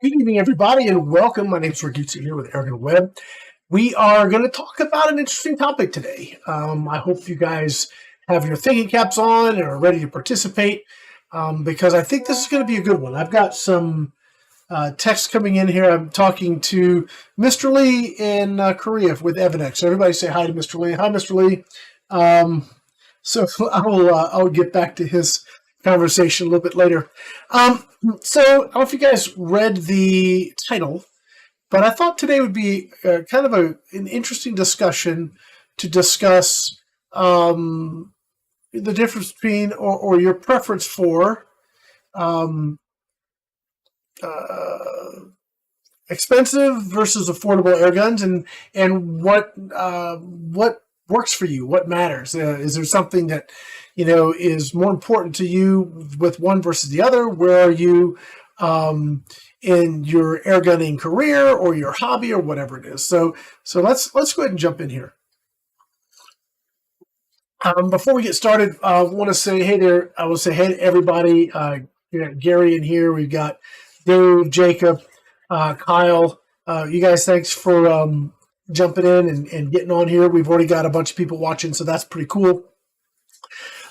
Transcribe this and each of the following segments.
Good evening, everybody, and welcome. My name is Rick here with AirgunWeb. We are going to talk about an interesting topic today. I hope you guys have your thinking caps on and are ready to participate because I think this is going to be a good one. I've got some text coming in here. I'm talking to Mr. Lee in Korea with Evanex. So everybody say hi to Mr. Lee. Hi, Mr. Lee. So I'll get back to his conversation a little bit later. So I don't know if you guys read the title, but I thought today would be kind of an interesting discussion to discuss the difference between or your preference for expensive versus affordable air guns, and what works for you, what matters. Is there something that is more important to you with one versus the other? Where are you in your airgunning career or your hobby or whatever it is? So let's go ahead and jump in here. Before we get started, I want to say hey there. I will say hey to everybody. We got Gary in here. We've got Dave, Jacob, Kyle. You guys, thanks for jumping in and getting on here. We've already got a bunch of people watching, so that's pretty cool.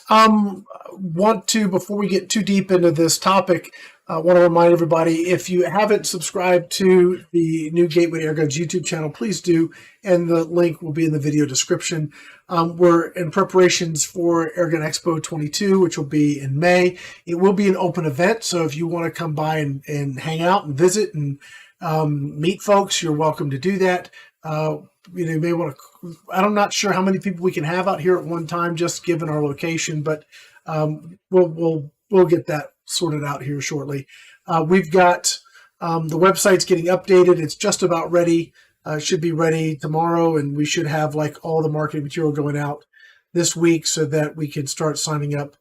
Want to, before we get too deep into this topic, want to remind everybody, if you haven't subscribed to the new Gateway Airguns YouTube channel, please do, and the link will be in the video description. We're in preparations for Airgun Expo 22, which will be in May. It will be an open event, so if you want to come by and hang out and visit and meet folks, you're welcome to do that. You may want to, I'm not sure how many people we can have out here at one time, just given our location, but we'll get that sorted out here shortly. We've got the website's getting updated. It's just about ready. Should be ready tomorrow, and we should have like all the marketing material going out this week so that we can start signing up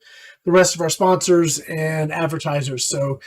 the rest of our sponsors and advertisers. So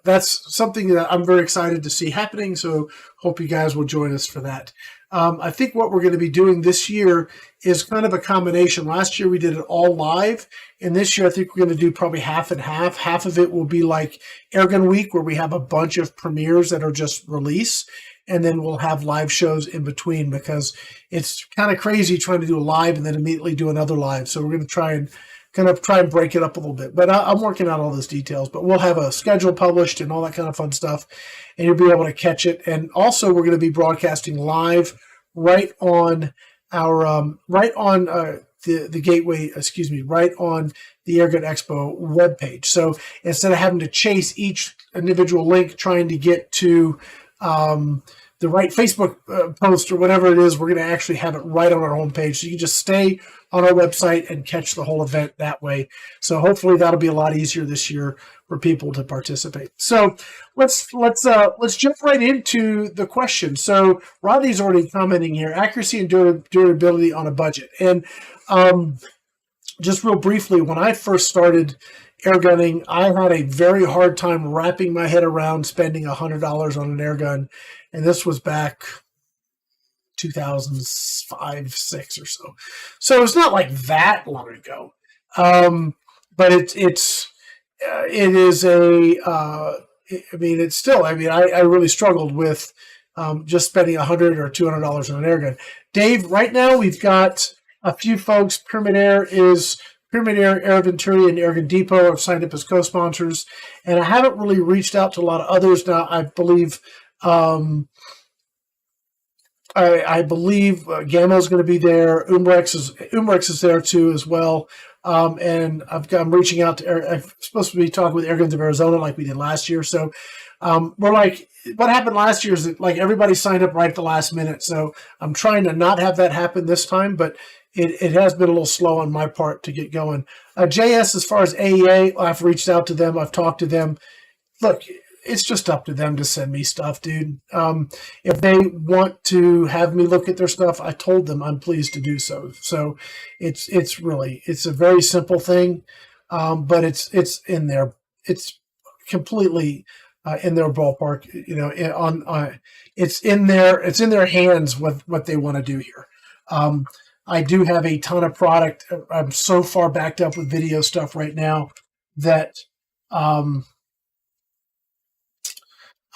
that's something that I'm very excited to see happening. So hope you guys will join us for that. I think what we're going to be doing this year is kind of a combination. Last year we did it all live, and this year I think we're going to do probably half and half. Half of it will be like Airgun Week, where we have a bunch of premieres that are just release, and then we'll have live shows in between, because it's kind of crazy trying to do a live and then immediately do another live. So we're going to try and break it up a little bit, but I'm working out all those details. But we'll have a schedule published and all that kind of fun stuff, and you'll be able to catch it. And also, we're going to be broadcasting live right on our the Gateway, right on the Airgun Expo webpage. So instead of having to chase each individual link trying to get to the right Facebook post or whatever it is, we're going to actually have it right on our homepage. So you can just stay on our website and catch the whole event that way. So hopefully that'll be a lot easier this year for people to participate. So let's jump right into the question. So Rodney's already commenting here: accuracy and durability on a budget. And just real briefly, when I first started airgunning, I had a very hard time wrapping my head around spending $100 on an airgun. And this was back 2005, 6 or so. So it's not like that long ago. But it is it's still, I really struggled with just spending $100 or $200 on an airgun. Dave, right now we've got a few folks. Pyramid Air, Air Venturi, and Airgun Depot have signed up as co-sponsors, and I haven't really reached out to a lot of others now. I believe Gamma is going to be there. Umarex is there too as well. And I'm reaching out to. I'm supposed to be talking with Airguns of Arizona like we did last year. So we're like, what happened last year is that like everybody signed up right at the last minute. So I'm trying to not have that happen this time, but it has been a little slow on my part to get going. JS, as far as AEA, I've reached out to them. I've talked to them. Look, it's just up to them to send me stuff, dude. If they want to have me look at their stuff, I told them I'm pleased to do so. So it's a very simple thing, but it's in there. It's completely in their ballpark. It's in their hands what they want to do here. I do have a ton of product. I'm so far backed up with video stuff right now that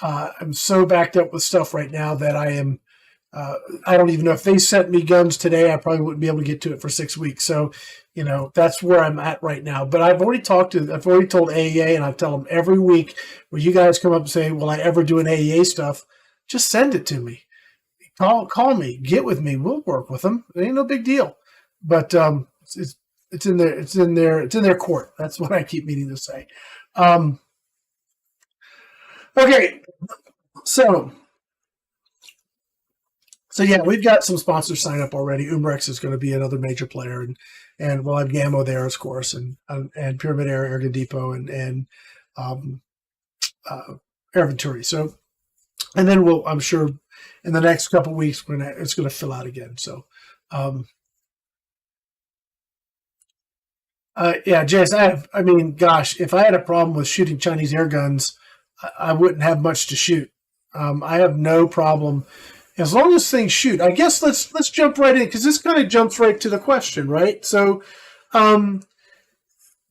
I'm so backed up with stuff right now that I am. I don't even know if they sent me guns today. I probably wouldn't be able to get to it for 6 weeks. So, that's where I'm at right now. But I've already told AEA, and I tell them every week when you guys come up and say, "Will I ever do an AEA stuff?" Just send it to me. Call me. Get with me. We'll work with them. It ain't no big deal. But it's in their court. That's what I keep meaning to say. Okay, so yeah, we've got some sponsors sign up already. Umarex is going to be another major player, and we'll have Gammo there, of course, and Pyramid Air, Airgun Depot, and Air Venturi. So, and then I'm sure in the next couple of weeks it's going to fill out again. So, yeah, Jace, gosh, if I had a problem with shooting Chinese air guns, I wouldn't have much to shoot. I have no problem. As long as things shoot, I guess let's jump right in, because this kind of jumps right to the question, right? So when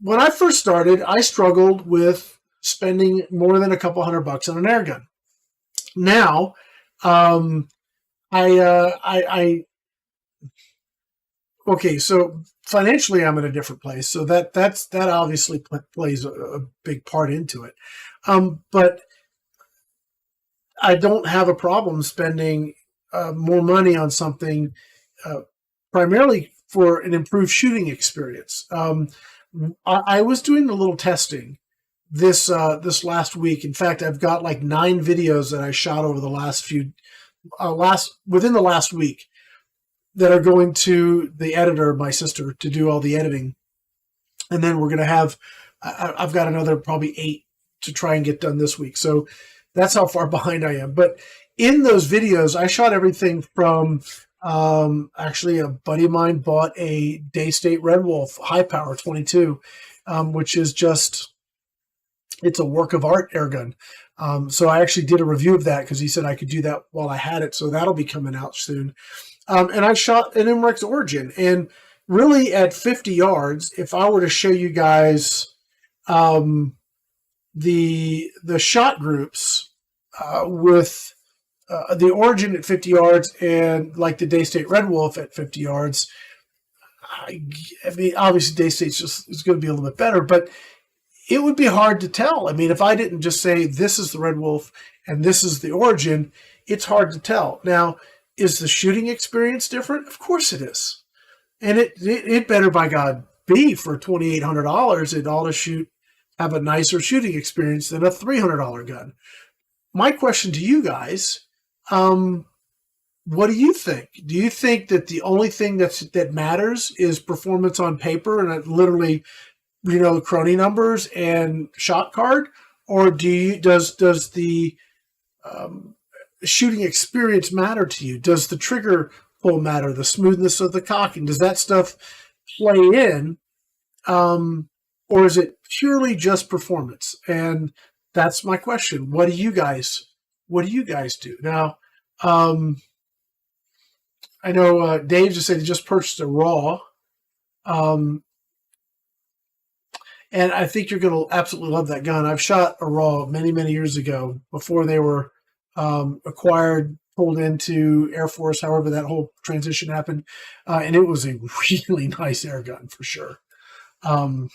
I first started, I struggled with spending more than a couple $100 on an air gun. Now, okay, so financially I'm in a different place, so that obviously plays a big part into it. But I don't have a problem spending more money on something primarily for an improved shooting experience. I was doing a little testing this last week. In fact, I've got like 9 videos that I shot over the within the last week that are going to the editor, my sister, to do all the editing. And then we're going to have, I've got another probably 8 to try and get done this week. So that's how far behind I am. But in those videos, I shot everything from, actually a buddy of mine bought a Daystate Red Wolf high power 22, which is it's a work of art air gun. So I actually did a review of that because he said I could do that while I had it. So that'll be coming out soon. And I shot an umarex Origin, and really at 50 yards, if I were to show you guys, the shot groups, with, the Origin at 50 yards and like the Daystate Red Wolf at 50 yards, I mean, obviously Daystate's is going to be a little bit better, but it would be hard to tell. I mean, if I didn't just say this is the Red Wolf and this is the Origin, it's hard to tell. Now, is the shooting experience different? Of course it is. And it better, by God, be for $2,800. It ought to have a nicer shooting experience than a $300 gun. My question to you guys, what do you think? Do you think that the only thing that matters is performance on paper and literally, crony numbers and shot card? Or does the shooting experience matter to you? Does the trigger pull matter? The smoothness of the cocking? Does that stuff play in? Or is it purely just performance? And that's my question. What do you guys do? Now, I know Dave just said he just purchased a raw. And I think you're going to absolutely love that gun. I've shot a raw many, many years ago before they were acquired, pulled into Air Force, however that whole transition happened. And it was a really nice air gun for sure. Yeah,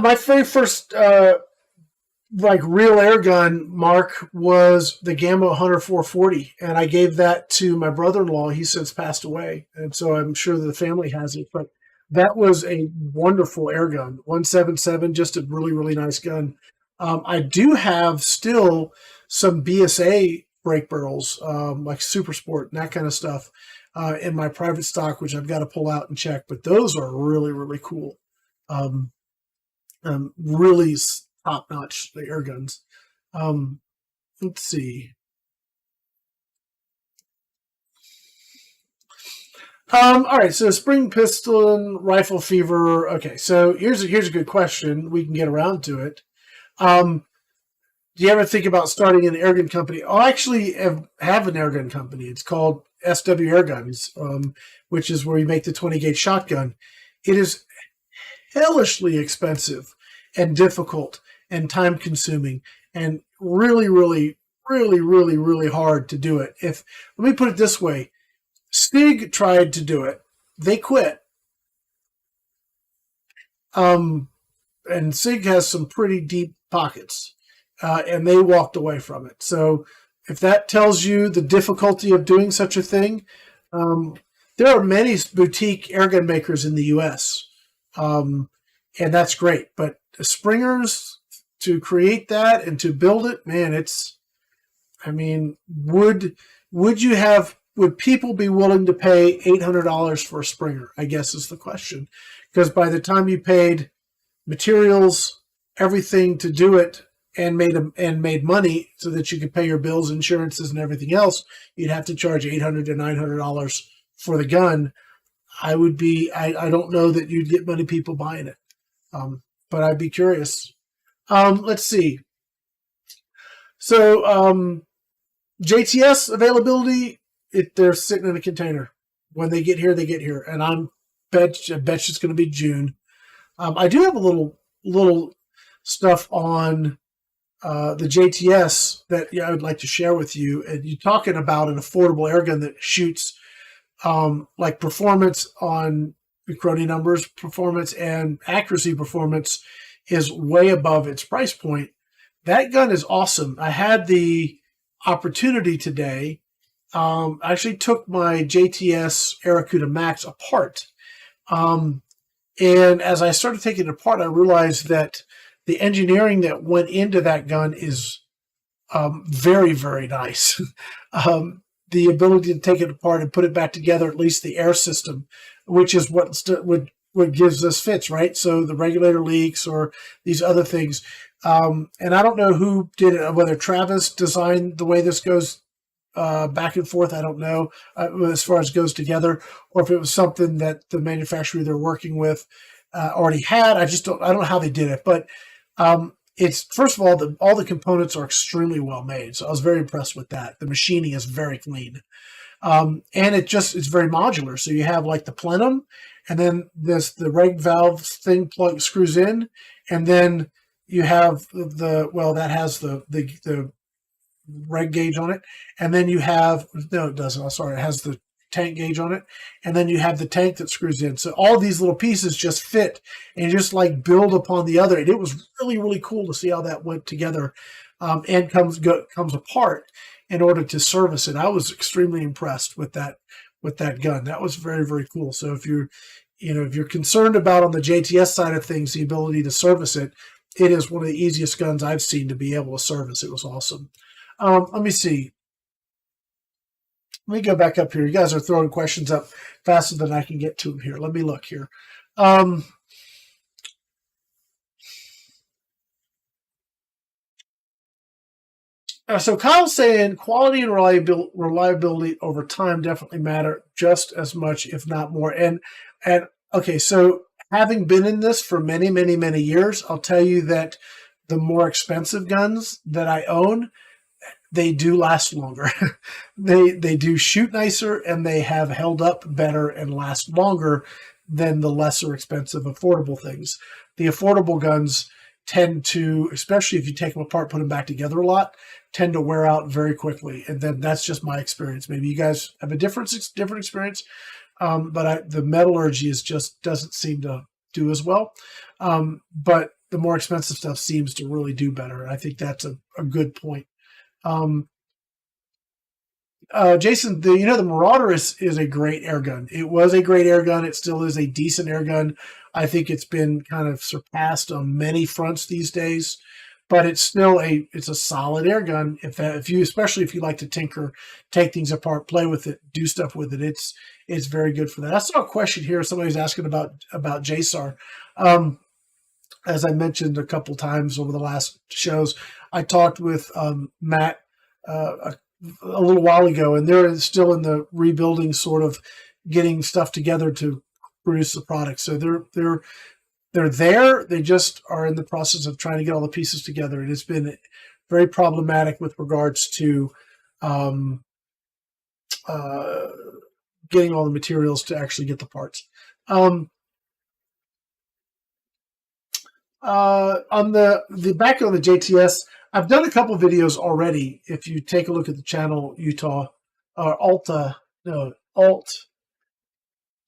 my very first real air gun, Mark, was the Gamma Hunter 440, and I gave that to my brother-in-law. He's since passed away, and so I'm sure that the family has it. But that was a wonderful air gun, 177, just a really, really nice gun. I do have still some BSA brake barrels, like Super Sport and that kind of stuff, in my private stock, which I've got to pull out and check. But those are really, really cool. Really top-notch, the air guns. Let's see. All right, so spring piston, rifle fever. Okay, so here's a good question. We can get around to it. Do you ever think about starting an airgun company? I actually have an airgun company. It's called SW Airguns, which is where we make the 20-gauge shotgun. It is hellishly expensive and difficult, and time consuming and really, really, really, really, really hard to do it. Let me put it this way, Stig tried to do it. They quit. And Sig has some pretty deep pockets, and they walked away from it. So if that tells you the difficulty of doing such a thing, there are many boutique airgun makers in the U.S., and that's great. But the Springers, to create that and to build it, man, would people be willing to pay $800 for a Springer, I guess is the question. Because by the time you paid materials, everything to do it, and made money so that you could pay your bills, insurances, and everything else, you'd have to charge $800 to $900 for the gun. I don't know that you'd get many people buying it, but I'd be curious. Let's see. So JTS availability, they're sitting in a container. When they get here, they get here, and I bet it's going to be June. I do have a little stuff on the JTS that I would like to share with you. And you're talking about an affordable airgun that shoots like performance on Crony numbers, performance and accuracy performance is way above its price point. That gun is awesome. I had the opportunity today. I actually took my JTS Aracuda Max apart. And as I started taking it apart, I realized that the engineering that went into that gun is very, very nice. The ability to take it apart and put it back together, at least the air system, which is what gives us fits, right? So the regulator leaks or these other things. And I don't know who did it, whether Travis designed the way this goes back and forth. I don't know as far as goes together, or if it was something that the manufacturer they're working with already had. I don't know how they did it, but it's, first of all the components are extremely well made. So I was very impressed with that. The machining is very clean. And it's very modular. So you have like the plenum, and then the reg valve thing screws in, and then you have that has the reg gauge on it, and then you have, no, it doesn't. I'm sorry, it has the tank gauge on it, and then you have the tank that screws in. So all these little pieces just fit and just like build upon the other. And it was really, really cool to see how that went together and comes apart in order to service it. I was extremely impressed with that gun. That was very, very cool. So if you're concerned about, on the JTS side of things, the ability to service it, it is one of the easiest guns I've seen to be able to service. It was awesome. Let me see. Let me go back up here. You guys are throwing questions up faster than I can get to them here. Let me look here. So Kyle's saying quality and reliability over time definitely matter just as much, if not more. And okay, so having been in this for many, many, many years, I'll tell you that the more expensive guns that I own, they do last longer. They do shoot nicer, and they have held up better and last longer than the lesser expensive affordable things. The affordable guns tend to, especially if you take them apart, put them back together a lot, tend to wear out very quickly. And then that's just my experience. Maybe you guys have a different experience, but the metallurgy doesn't seem to do as well. But the more expensive stuff seems to really do better. And I think that's a good point. Jason, the Marauder is a great air gun. It was a great air gun. It still is a decent air gun. I think it's been kind of surpassed on many fronts these days, but it's still it's a solid air gun. Especially if you like to tinker, take things apart, play with it, do stuff with it, it's very good for that. I saw a question here. Somebody's asking about JSAR. As I mentioned a couple times over the last shows, I talked with Matt a little while ago, and they're still in the rebuilding, sort of getting stuff together to produce the product. So they're there. They just are in the process of trying to get all the pieces together. And it's been very problematic with regards to getting all the materials to actually get the parts. On the back on the JTS, I've done a couple videos already. If you take a look at the channel, Utah or Alta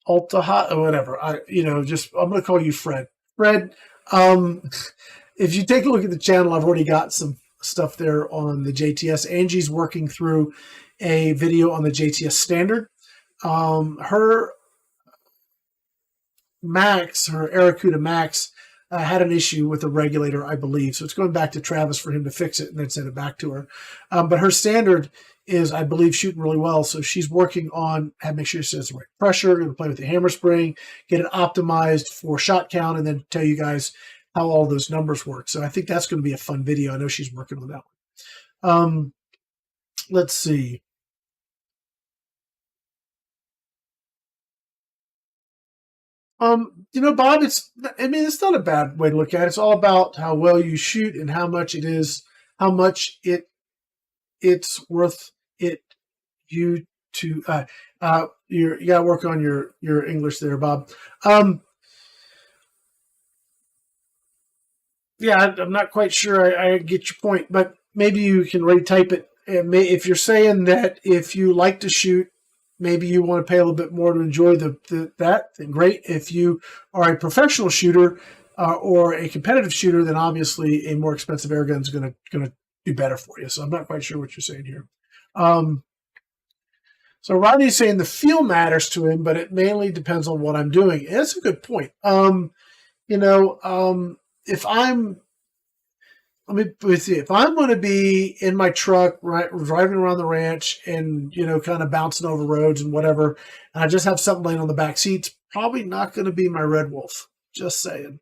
Hot or whatever. I'm going to call you Fred. Fred, if you take a look at the channel, I've already got some stuff there on the JTS. Angie's working through a video on the JTS Standard. Her Aracuda Max, had an issue with the regulator, I believe. So it's going back to Travis for him to fix it and then send it back to her. But her Standard is, I believe, shooting really well. So she's working on make sure she has the right pressure, going to play with the hammer spring, get it optimized for shot count, and then tell you guys how all those numbers work. So I think that's going to be a fun video. I know she's working on that one. Let's see. Bob, it's not a bad way to look at it. It's all about how well you shoot and how much it's worth it you to, you got to work on your English there, Bob. Yeah, I'm not quite sure I get your point, but maybe you can retype it. If you're saying that if you like to shoot, maybe you want to pay a little bit more to enjoy that, then great. If you are a professional shooter or a competitive shooter, then obviously a more expensive airgun is going to do better for you. So I'm not quite sure what you're saying here. So Rodney's saying the feel matters to him, but it mainly depends on what I'm doing. And that's a good point. If I'm going to be in my truck, right, driving around the ranch and, kind of bouncing over roads and whatever, and I just have something laying on the back seat, it's probably not going to be my Red Wolf. Just saying.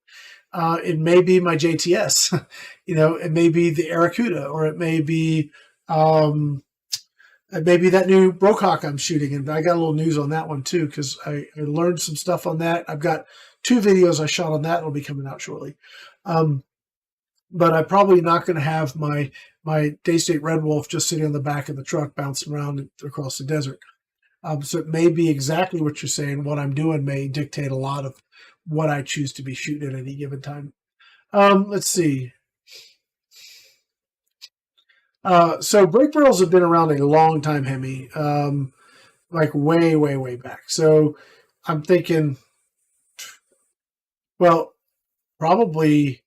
It may be my JTS, it may be the Aracuda, or it may be that new brocock I'm shooting. And I got a little news on that one too, because I learned some stuff on that. I've got 2 videos I shot on that that'll be coming out shortly. But I'm probably not going to have my daystate Red Wolf just sitting on the back of the truck bouncing around across the desert. So it may be exactly what you're saying. What I'm doing may dictate a lot of what I choose to be shooting at any given time. Let's see. So brake barrels have been around a long time, Hemi, like way, way, way back. So I'm thinking, well, probably,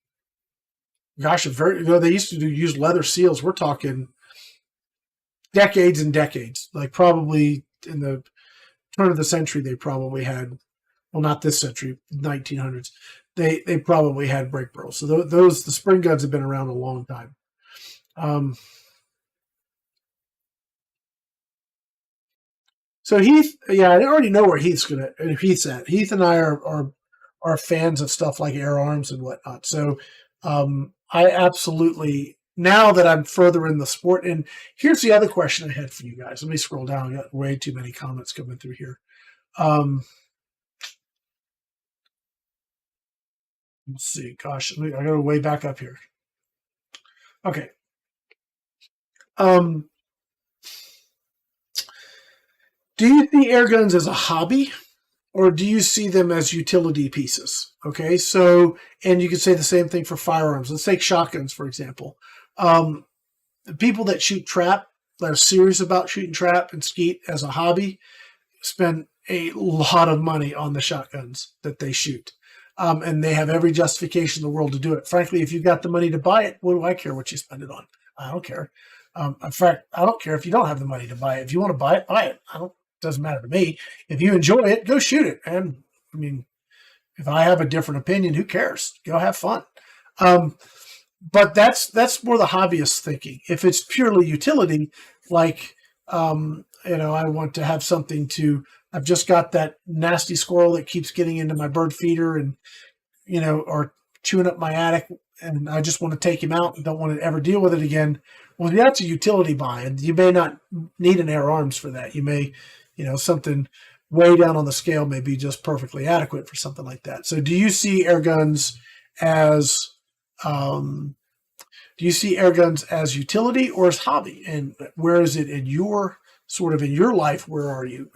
gosh, they used to use leather seals. We're talking decades and decades. Like probably in the turn of the century, they probably had, well, not this century, 1900s. They probably had brake barrels. So the spring guns have been around a long time. So Heath, yeah, I already know where Heath's at. Heath and I are fans of stuff like AirArms and whatnot. So I absolutely, now that I'm further in the sport, and here's the other question I had for you guys. Let me scroll down. I got way too many comments coming through here. Let's see. Gosh, I got to way back up here. Okay. Do you see air guns as a hobby, or do you see them as utility pieces? Okay, so, and you could say the same thing for firearms. Let's take shotguns, for example. The people that shoot trap, that are serious about shooting trap and skeet as a hobby, spend a lot of money on the shotguns that they shoot. And they have every justification in the world to do it. Frankly, if you've got the money to buy it, what do I care what you spend it on? I don't care. In fact, I don't care if you don't have the money to buy it. If you want to buy it, buy it. Doesn't matter to me. If you enjoy it, go shoot it. And I mean, if I have a different opinion, who cares? Go have fun. But that's more the hobbyist thinking. If it's purely utility, like, I want to have something I've just got that nasty squirrel that keeps getting into my bird feeder and, or chewing up my attic, and I just want to take him out and don't want to ever deal with it again. Well, that's a utility buy, and you may not need an AirArms for that. You may, something way down on the scale may be just perfectly adequate for something like that. So do you see air guns as utility or as hobby? And where is it in your life? Where are you?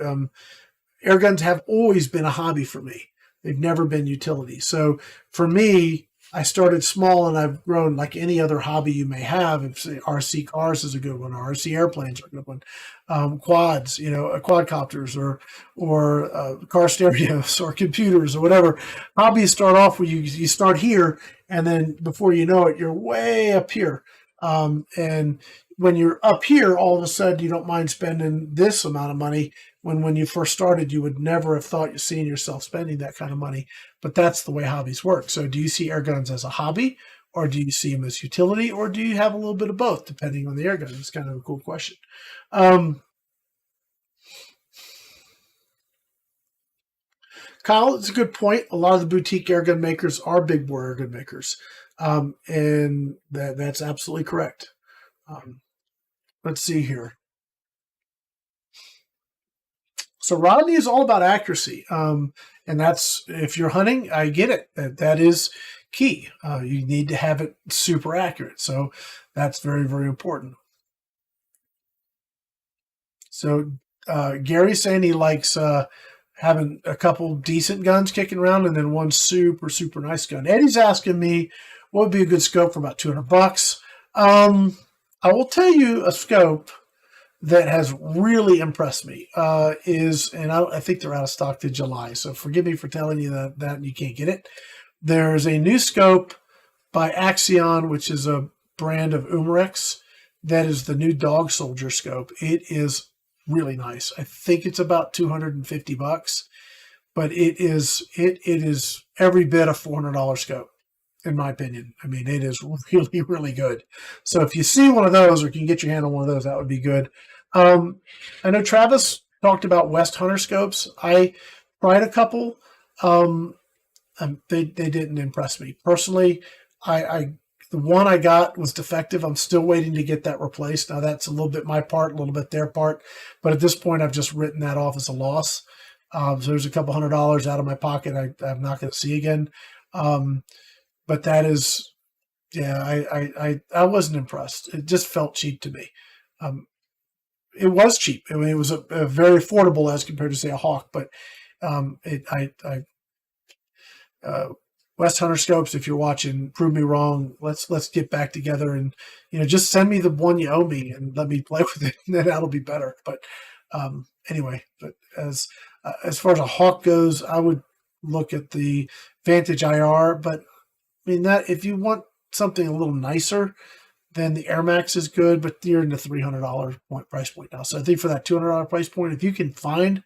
Air guns have always been a hobby for me. They've never been utility. So for me, I started small and I've grown like any other hobby you may have. If say RC cars is a good one, or RC airplanes are a good one, quads, quadcopters, or car stereos, or computers, or whatever. Hobbies start off where you start here, and then before you know it, you're way up here. And when you're up here, all of a sudden you don't mind spending this amount of money. When you first started, you would never have thought you'd seen yourself spending that kind of money. But that's the way hobbies work. So do you see air guns as a hobby, or do you see them as utility, or do you have a little bit of both, depending on the air gun? It's kind of a cool question. Kyle, it's a good point. A lot of the boutique airgun makers are big bore airgun makers. And that's absolutely correct. Let's see here. So Rodney is all about accuracy. And that's, if you're hunting, I get it. That is key. You need to have it super accurate. So that's very, very important. So Gary's saying he likes having a couple decent guns kicking around and then one super, super nice gun. Eddie's asking me what would be a good scope for about $200. I will tell you a scope that has really impressed me and I think they're out of stock to July. So forgive me for telling you that you can't get it. There's a new scope by Axion, which is a brand of umarex. That is the new Dog Soldier scope. It is really nice. I think it's about $250, but it is every bit a $400 scope, in my opinion. I mean, it is really, really good. So if you see one of those or can get your hand on one of those, that would be good. I know Travis talked about West Hunter scopes. I tried a couple. They didn't impress me personally. The one I got was defective. I'm still waiting to get that replaced. Now that's a little bit my part, a little bit their part, but at this point I've just written that off as a loss. So there's a couple $100 out of my pocket I'm not going to see again. But that is, yeah, I wasn't impressed. It just felt cheap to me. It was cheap. I mean, it was a very affordable as compared to say a Hawk, but West Hunter scopes, if you're watching, prove me wrong. Let's get back together and just send me the one you owe me and let me play with it, and then that'll be better. But anyway, but as far as a Hawk goes, I would look at the Vantage IR. But I mean that if you want something a little nicer, then the Air Max is good, but you're in the $300 price point now. So I think for that $200 price point, if you can find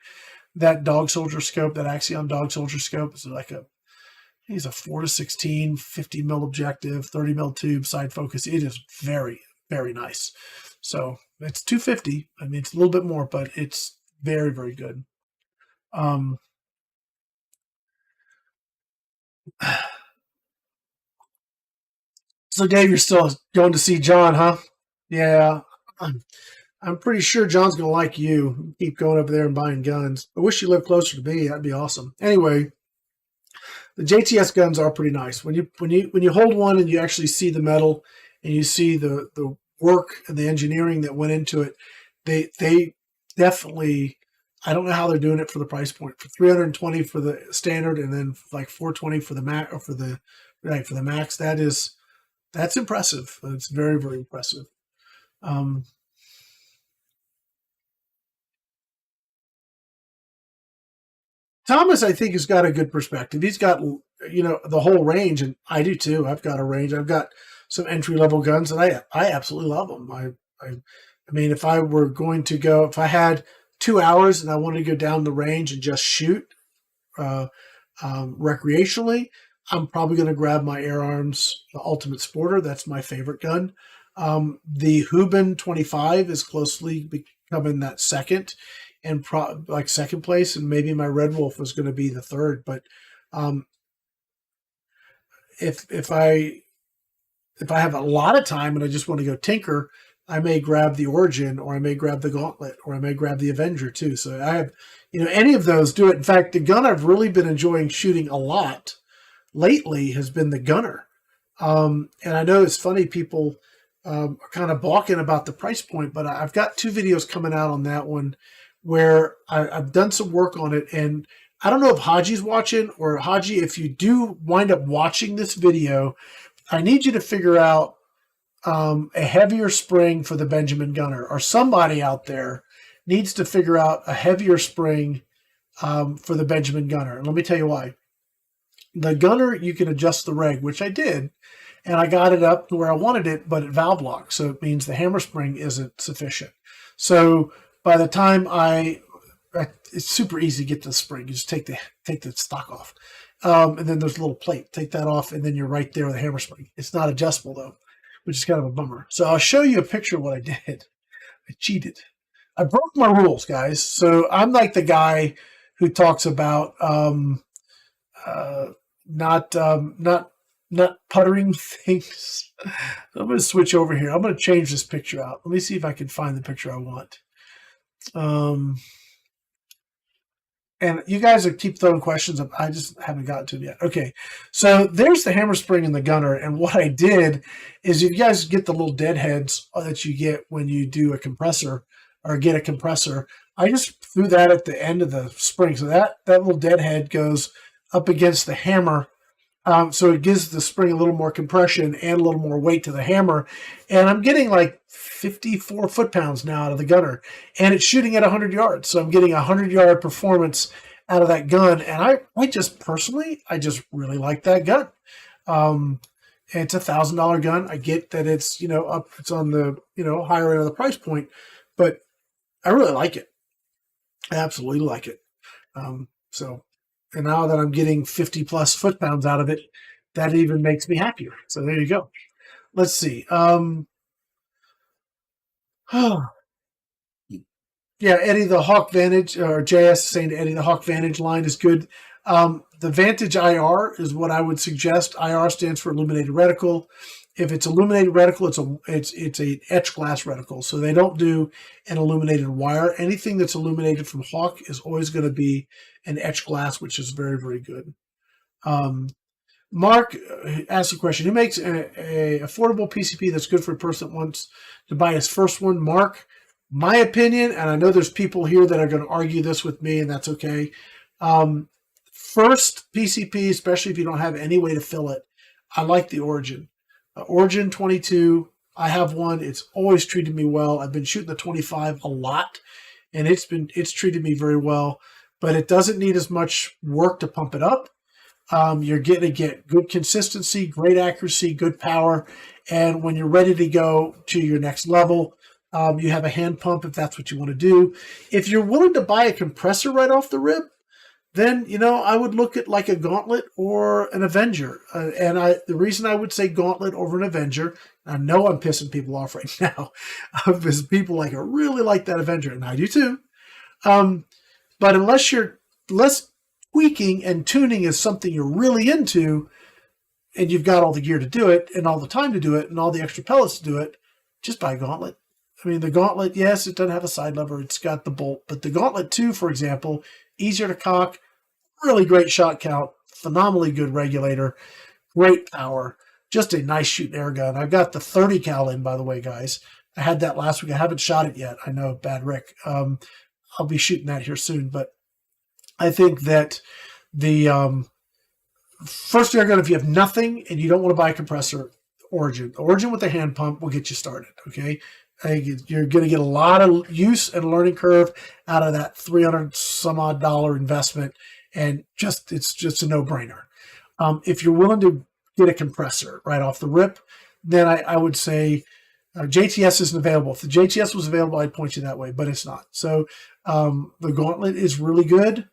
that Dog Soldier scope, that Axion Dog Soldier scope, it's like he's a 4-16, 50 mil objective, 30 mil tube, side focus. It is very, very nice. So it's $250. I mean, it's a little bit more, but it's very, very good. So Dave, you're still going to see John, huh? Yeah, I'm pretty sure John's going to like you. Keep going over there and buying guns. I wish you lived closer to me. That'd be awesome. Anyway, the JTS guns are pretty nice. When you hold one and you actually see the metal and you see the work and the engineering that went into it, they definitely. I don't know how they're doing it for the price point. For $320 for the standard, and then like $420 for the Max, or for the Max. That's impressive. It's very, very impressive. Thomas, I think, has got a good perspective. He's got, the whole range, and I do too. I've got a range. I've got some entry-level guns, and I absolutely love them. I mean, if I were going to go, if I had 2 hours and I wanted to go down the range and just shoot recreationally, I'm probably going to grab my FIREARMS Ultimate Sporter. That's my favorite gun. The Hubin 25 is closely becoming that second, and second place, and maybe my Red Wolf was going to be the third. But if I have a lot of time and I just want to go tinker, I may grab the Origin, or I may grab the Gauntlet, or I may grab the Avenger too. So I have, any of those do it. In fact, the gun I've really been enjoying shooting a lot lately has been the Gunner. And I know it's funny, people are kind of balking about the price point, but I've got 2 videos coming out on that one where I've done some work on it, and I don't know if Haji's watching, or Haji, if you do wind up watching this video, I need you to figure out a heavier spring for the Benjamin Gunner, or somebody out there needs to figure out a heavier spring for the Benjamin Gunner. And let me tell you why. The Gunner, you can adjust the reg, which I did, and I got it up to where I wanted it, but it valve locked, so it means the hammer spring isn't sufficient. So by the time it's super easy to get to the spring. You just take the stock off. And then there's a little plate. Take that off, and then you're right there with a hammer spring. It's not adjustable, though, which is kind of a bummer. So I'll show you a picture of what I did. I cheated. I broke my rules, guys. So I'm like the guy who talks about not puttering things. I'm going to switch over here. I'm going to change this picture out. Let me see if I can find the picture I want. And you guys keep throwing questions up. I just haven't gotten to them yet. Okay, so there's the hammer spring and the Gunner. And what I did is, if you guys get the little deadheads that you get when you do a compressor or get a compressor, I just threw that at the end of the spring. So that little deadhead goes up against the hammer. So it gives the spring a little more compression and a little more weight to the hammer. And I'm getting like 54 foot-pounds now out of the Gunner. And it's shooting at 100 yards. So I'm getting 100-yard performance out of that gun. And I just personally, I just really like that gun. It's a $1,000 gun. I get that it's, it's on the, higher end of the price point. But I really like it. I absolutely like it. And now that I'm getting 50 plus foot-pounds out of it, that even makes me happier. So there you go. Let's see. Yeah, Eddie, the Hawk Vantage, or JS is saying to Eddie, the Hawk Vantage line is good. The Vantage IR is what I would suggest. IR stands for illuminated reticle. If it's illuminated reticle, it's a etch glass reticle. So they don't do an illuminated wire. Anything that's illuminated from Hawk is always going to be an etch glass, which is very, very good. Mark asked a question. Who makes a affordable PCP that's good for a person that wants to buy his first one? Mark, my opinion, and I know there's people here that are going to argue this with me, and that's okay. First PCP, especially if you don't have any way to fill it, I like the Origin. Origin 22, I have one. It's always treated me well. I've been shooting the 25 a lot, and it's treated me very well. But it doesn't need as much work to pump it up. You're going to get good consistency, great accuracy, good power, and when you're ready to go to your next level, you have a hand pump if that's what you want to do. If you're willing to buy a compressor right off the rip, then, I would look at like a Gauntlet or an Avenger. The reason I would say Gauntlet over an Avenger, I know I'm pissing people off right now, because people really like that Avenger, and I do too. But unless tweaking and tuning is something you're really into, and you've got all the gear to do it, and all the time to do it, and all the extra pellets to do it, just buy a Gauntlet. I mean, the Gauntlet, yes, it doesn't have a side lever, it's got the bolt, but the Gauntlet 2, for example, easier to cock, really great shot count, phenomenally good regulator, great power, just a nice shooting air gun. I've got the 30 cal in, by the way, guys. I had that last week. I haven't shot it yet. I know, bad Rick. I'll be shooting that here soon, but I think that the first air gun, if you have nothing and you don't want to buy a compressor, Origin with a hand pump will get you started, okay? I think you're going to get a lot of use and learning curve out of that $300 some odd investment, and it's just a no-brainer. If you're willing to get a compressor right off the rip, then I would say JTS isn't available. If the JTS was available, I'd point you that way, but it's not. So the Gauntlet is really good,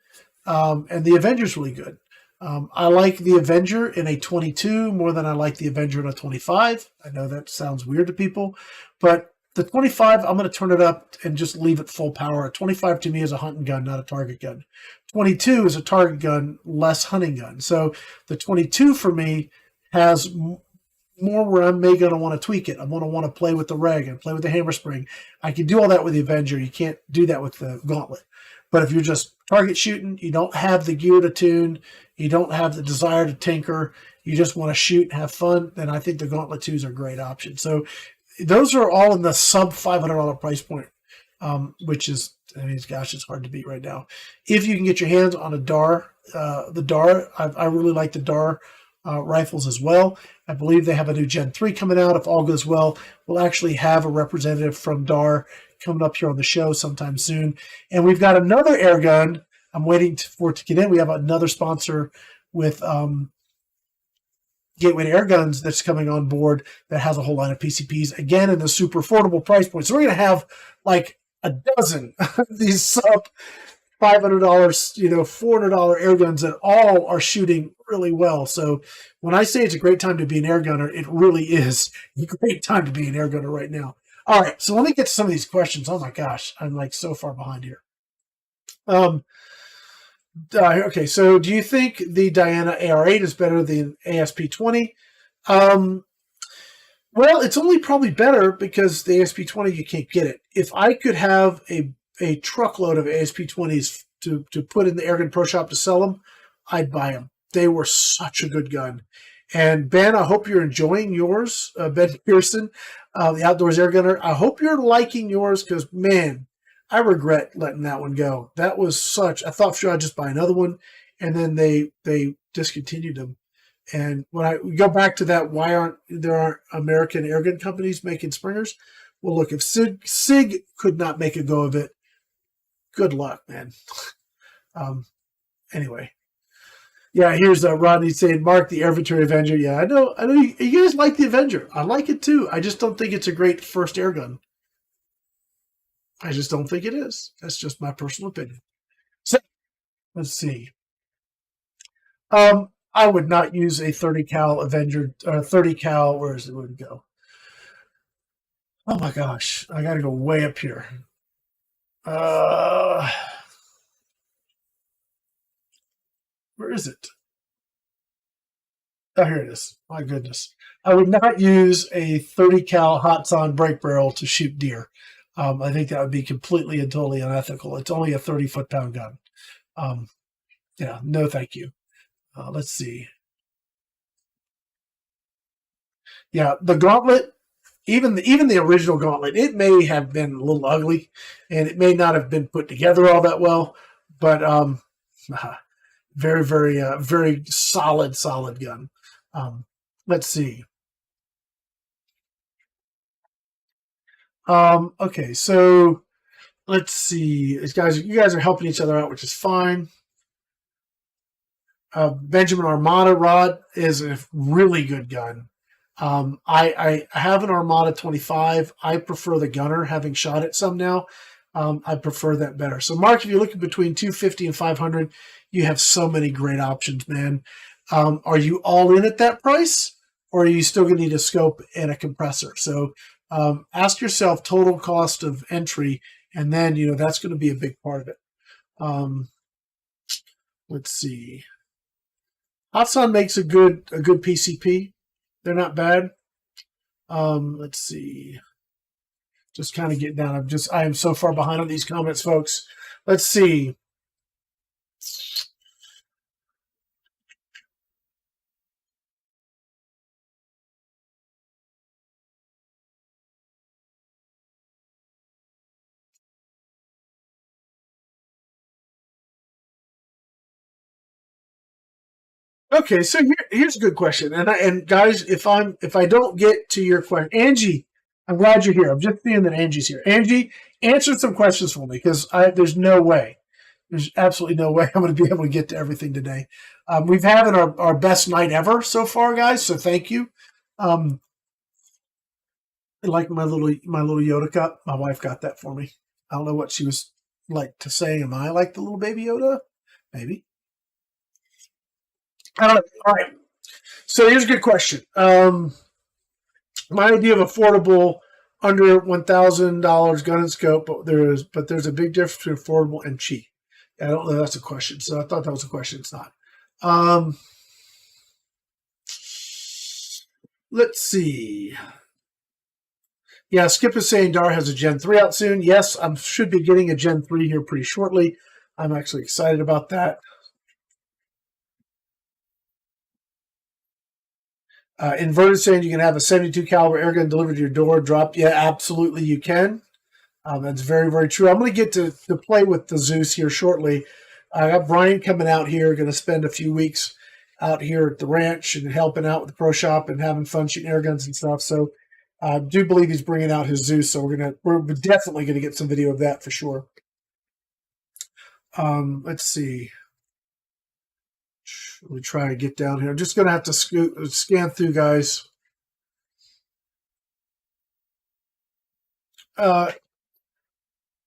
and the Avenger's really good. I like the Avenger in a 22 more than I like the Avenger in a 25. I know that sounds weird to people, but the 25, I'm going to turn it up and just leave it full power. A 25 to me is a hunting gun, not a target gun. 22 is a target gun, less hunting gun. So the 22 for me has more where I'm going to want to tweak it. I'm going to want to play with the reg and play with the hammer spring. I can do all that with the Avenger. You can't do that with the Gauntlet. But if you're just target shooting, you don't have the gear to tune, you don't have the desire to tinker, you just want to shoot and have fun, then I think the Gauntlet 2s are a great option. So those are all in the sub $500 price point which is, I mean, gosh, it's hard to beat right now. If you can get your hands on a DAR, the DAR, I really like the DAR rifles as well. I believe they have a new Gen 3 coming out. If all goes well, we'll actually have a representative from DAR coming up here on the show sometime soon. And we've got another air gun. I'm waiting for it to get in. We have another sponsor with Gateway to Airguns that's coming on board that has a whole line of PCPs, again, in the super affordable price point. So we're going to have like a dozen of these sub $500, $400 air guns that all are shooting really well. So when I say it's a great time to be an air gunner, it really is a great time to be an air gunner right now. All right, so let me get to some of these questions. Oh my gosh, I'm like so far behind here. Okay, so do you think the Diana AR8 is better than ASP20? Well, it's only probably better because the ASP20, you can't get it. If I could have a truckload of ASP20s to put in the Airgun Pro Shop to sell them, I'd buy them. They were such a good gun. And Ben, I hope you're enjoying yours, Ben Pearson, the Outdoors Air Gunner. I hope you're liking yours because, man, I regret letting that one go. That was such, I thought sure I'd just buy another one, and then they discontinued them. And when we go back to that, why aren't American airgun companies making Springers? Well, look, if SIG could not make a go of it, good luck, man. Anyway. Yeah, here's Rodney saying, Mark, the Airventure Avenger. Yeah, I know you guys like the Avenger. I like it too. I just don't think it's a great first airgun. I just don't think it is. That's just my personal opinion. So, let's see. I would not use a 30 cal Avenger, 30 cal, where would it go? Oh my gosh, I gotta go way up here. Where is it? Oh, here it is. My goodness. I would not use a 30 cal Hatsan break barrel to shoot deer. I think that would be completely and totally unethical. It's only a 30 foot-pound gun. Yeah, no thank you. Let's see. Yeah, the Gauntlet, even the original Gauntlet, it may have been a little ugly, and it may not have been put together all that well, but very, very, very solid gun. Let's see. Okay, so let's see. You guys are helping each other out, which is fine. Benjamin Armada rod is a really good gun. I have an Armada 25. I prefer the Gunner, having shot it some now. I prefer that better. So, Mark, if you're looking between 250 and 500, you have so many great options, man. Are you all in at that price, or are you still going to need a scope and a compressor? So, ask yourself total cost of entry, and then that's going to be a big part of it. Let's see. Hatsan makes a good PCP. They're not bad. Let's see. Just kind of getting down. I am so far behind on these comments, folks. Let's see. Okay, so here's a good question, and guys, if I don't get to your question, Angie, I'm glad you're here. I'm just seeing that Angie's here. Angie, answer some questions for me because there's no way, there's absolutely no way I'm going to be able to get to everything today. We've had our best night ever so far, guys. So thank you. I like my little Yoda cup. My wife got that for me. I don't know what she was like to say. Am I like the little baby Yoda? Maybe. All right. So here's a good question. My idea of affordable under $1,000 gun and scope, but there's a big difference between affordable and cheap. I don't know if that's a question. So I thought that was a question. It's not. Let's see. Yeah, Skip is saying DAR has a Gen 3 out soon. Yes, I should be getting a Gen 3 here pretty shortly. I'm actually excited about that. Inverted saying you can have a 72 caliber airgun delivered to your door, dropped. Yeah, absolutely you can. That's very, very true. I'm going to get to play with the Zeus here shortly. I got Brian coming out here, going to spend a few weeks out here at the ranch and helping out with the pro shop and having fun shooting air guns and stuff. So I do believe he's bringing out his Zeus. So we're definitely going to get some video of that for sure. Let's see. Let me try to get down here. I'm just going to have to scan through, guys.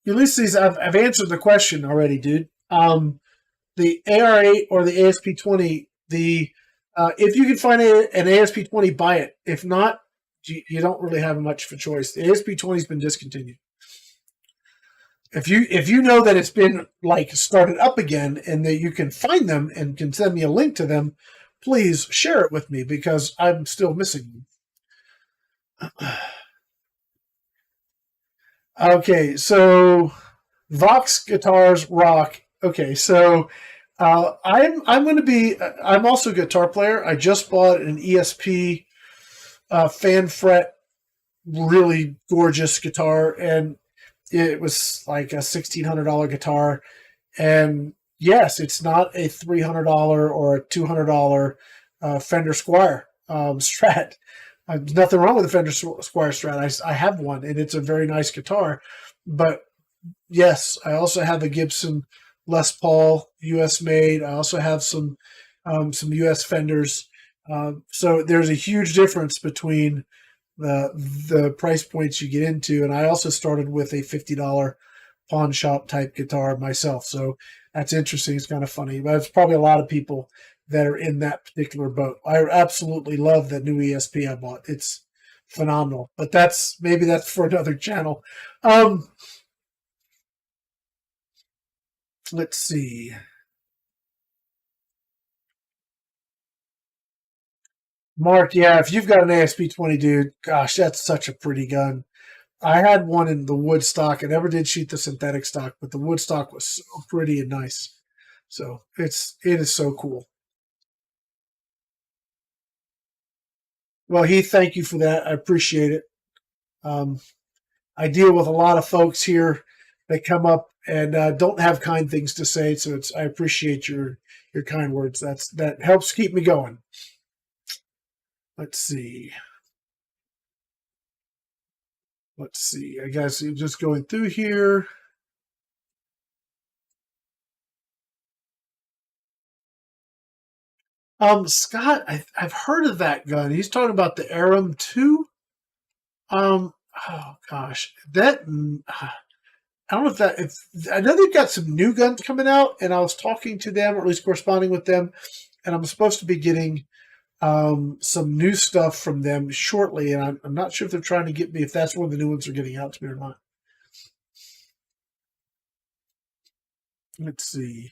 Ulysses, I've answered the question already, dude. The AR8 or the ASP20, if you can find an ASP20, buy it. If not, you don't really have much of a choice. The ASP20 has been discontinued. If you know that it's been like started up again and that you can find them and can send me a link to them, please share it with me because I'm still missing them. Okay, so Vox Guitars rock. Okay, so I'm also a guitar player. I just bought an ESP fan fret, really gorgeous guitar, and it was like a $1,600 guitar. And yes, it's not a $300 or a $200 Fender Squier Strat. There's nothing wrong with the Fender Squier Strat. I have one, and it's a very nice guitar. But yes, I also have a Gibson Les Paul, U.S. made. I also have some U.S. Fenders. So there's a huge difference between the price points you get into. And I also started with a $50 pawn shop type guitar myself. So that's interesting. It's kind of funny. But it's probably a lot of people that are in that particular boat. I absolutely love that new ESP I bought. It's phenomenal. But maybe that's for another channel. Let's see. Mark, yeah, if you've got an ASP20, dude, gosh, that's such a pretty gun. I had one in the wood stock. I never did shoot the synthetic stock, but the wood stock was so pretty and nice. So it is so cool. Well, Heath, thank you for that. I appreciate it. I deal with a lot of folks here that come up and don't have kind things to say, so I appreciate your kind words. That helps keep me going. Let's see. I guess just going through here. Scott, I've heard of that gun. He's talking about the Arum 2. Oh gosh, that I don't know if I know they've got some new guns coming out, and I was talking to them, or at least corresponding with them, and I'm supposed to be getting some new stuff from them shortly, and I'm not sure if they're trying to get me, if that's when the new ones are getting out to me or not. Let's see.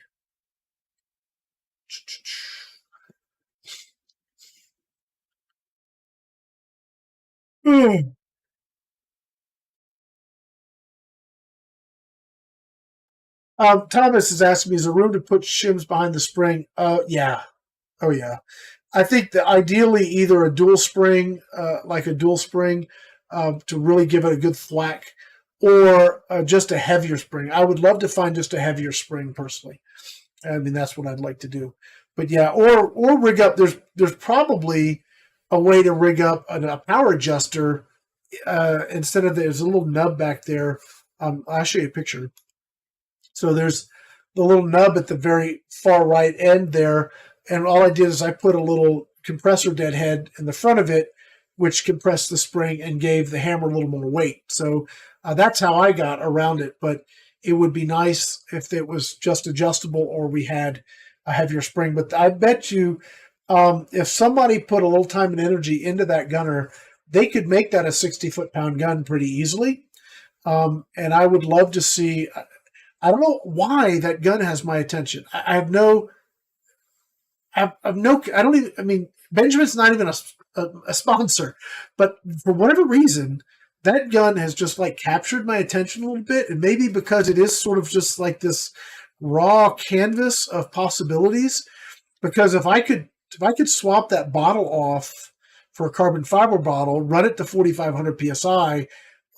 Thomas is asking me, is there room to put shims behind the spring? Yeah. Oh, yeah. I think that ideally either a dual spring, to really give it a good thwack, or just a heavier spring. I would love to find just a heavier spring personally. I mean, that's what I'd like to do. But yeah, or rig up. There's probably a way to rig up a power adjuster instead of there's a little nub back there. I'll show you a picture. So there's the little nub at the very far right end there. And all I did is I put a little compressor deadhead in the front of it, which compressed the spring and gave the hammer a little more weight. So that's how I got around it. But it would be nice if it was just adjustable or we had a heavier spring. But I bet you if somebody put a little time and energy into that gunner, they could make that a 60 foot-pound gun pretty easily. And I would love to see... I don't know why that gun has my attention. I mean, Benjamin's not even a sponsor, but for whatever reason, that gun has just like captured my attention a little bit. And maybe because it is sort of just like this raw canvas of possibilities, because if I could swap that bottle off for a carbon fiber bottle, run it to 4,500 PSI,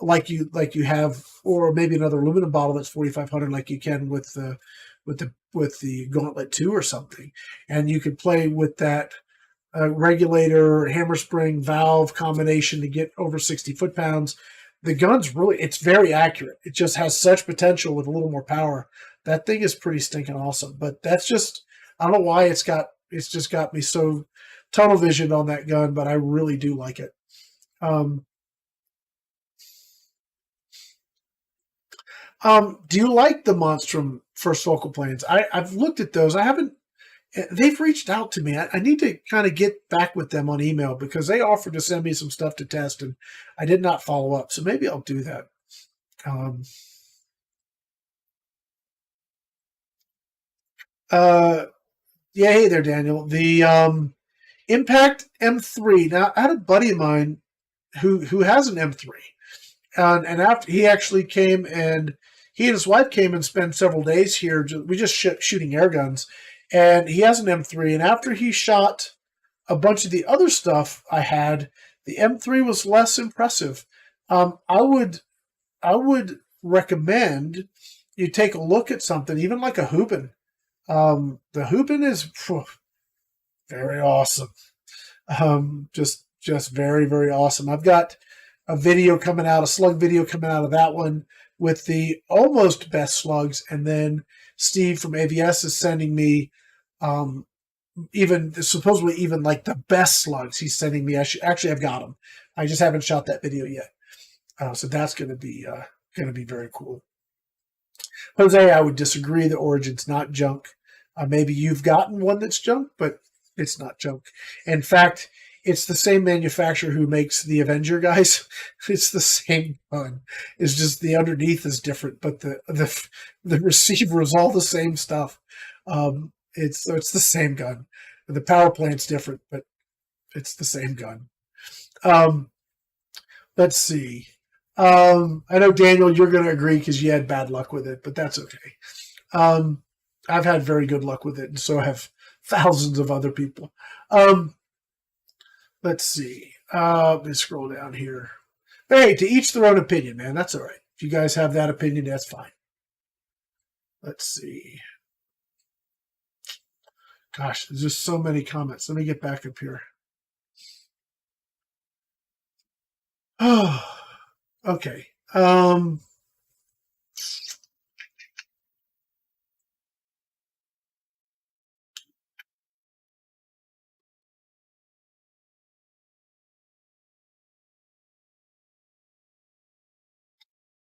like you have, or maybe another aluminum bottle that's 4,500, like you can with the Gauntlet 2 or something, and you could play with that regulator, hammer spring, valve combination to get over 60 foot-pounds. The gun's really, it's very accurate. It just has such potential with a little more power. That thing is pretty stinking awesome. But that's just, I don't know why it's just got me so tunnel visioned on that gun, but I really do like it. Do you like the Monstrum first focal planes? I've looked at those. I haven't. They've reached out to me. I need to kind of get back with them on email because they offered to send me some stuff to test, and I did not follow up. So maybe I'll do that. Yeah, hey there, Daniel. The Impact M3. Now, I had a buddy of mine who has an M3, and after he actually came and he and his wife came and spent several days here. We just shooting air guns. And he has an M3, and after he shot a bunch of the other stuff I had, the M3 was less impressive. I would recommend you take a look at something, even like a Hubin. The Hubin is very awesome. Just very, very awesome. I've got a video coming out, a slug video coming out of that one with the almost best slugs, and then Steve from AVS is sending me supposedly even like the best slugs. He's sending me. Actually, I've got them. I just haven't shot that video yet. So that's going to be very cool. Jose, I would disagree. The Origin's not junk. Maybe you've gotten one that's junk, but it's not junk. In fact, it's the same manufacturer who makes the Avenger guys. It's the same gun. It's just the underneath is different, but the receiver is all the same stuff. It's the same gun. The power plant's different, but it's the same gun. Let's see. I know, Daniel, you're going to agree because you had bad luck with it, but that's okay. I've had very good luck with it, and so have thousands of other people. Let's see. Let me scroll down here. Hey, to each their own opinion, man. That's all right. If you guys have that opinion, that's fine. Let's see. Gosh, there's just so many comments. Let me get back up here. Oh, okay.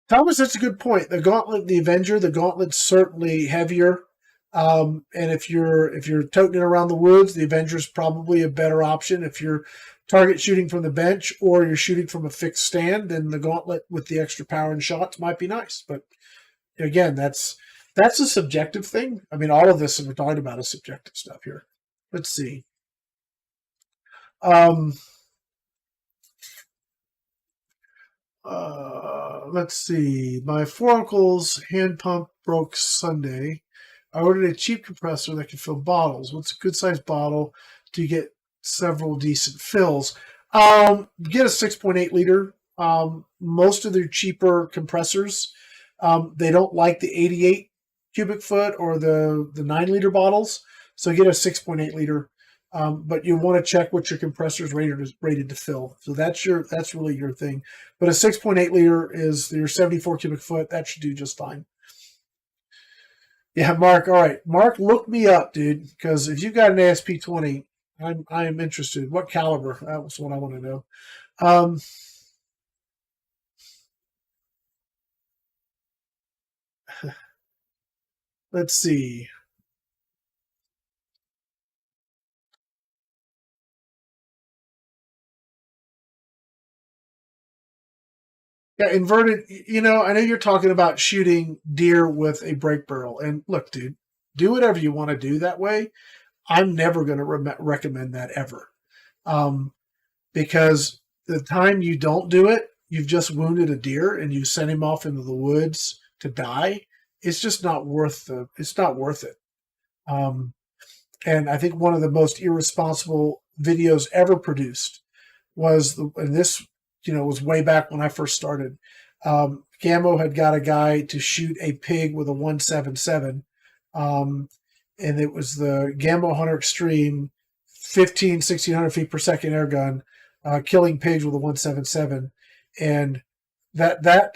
Thomas, that's a good point. The Gauntlet, the Avenger, the Gauntlet's certainly heavier. And if you're toting it around the woods, the Avenger's probably a better option. If you're target shooting from the bench or you're shooting from a fixed stand, then the Gauntlet with the extra power and shots might be nice. But again, that's a subjective thing. I mean, all of this that we're talking about is subjective stuff here. Let's see. Let's see. My 4 uncle's hand pump broke Sunday. I ordered a cheap compressor that can fill bottles. What's a good sized bottle to get several decent fills? Get a 6.8 liter. Most of their cheaper compressors, they don't like the 88 cubic foot or the 9 liter bottles. So get a 6.8 liter. But you want to check what your compressor is rated to fill. So that's really your thing. But a 6.8 liter is your 74 cubic foot. That should do just fine. Yeah, Mark. All right, Mark, look me up, dude. Because if you've got an ASP20, I am interested. What caliber? That was what I want to know. Let's see. Yeah, inverted. I know you're talking about shooting deer with a break barrel. And look, dude, do whatever you want to do that way. I'm never going to recommend that ever. Because the time you don't do it, you've just wounded a deer and you sent him off into the woods to die. It's just not worth it. And I think one of the most irresponsible videos ever produced was was way back when I first started. Gammo had got a guy to shoot a pig with a 177, and it was the Gammo Hunter Extreme 1600 feet per second air gun, killing pigs with a 177, and that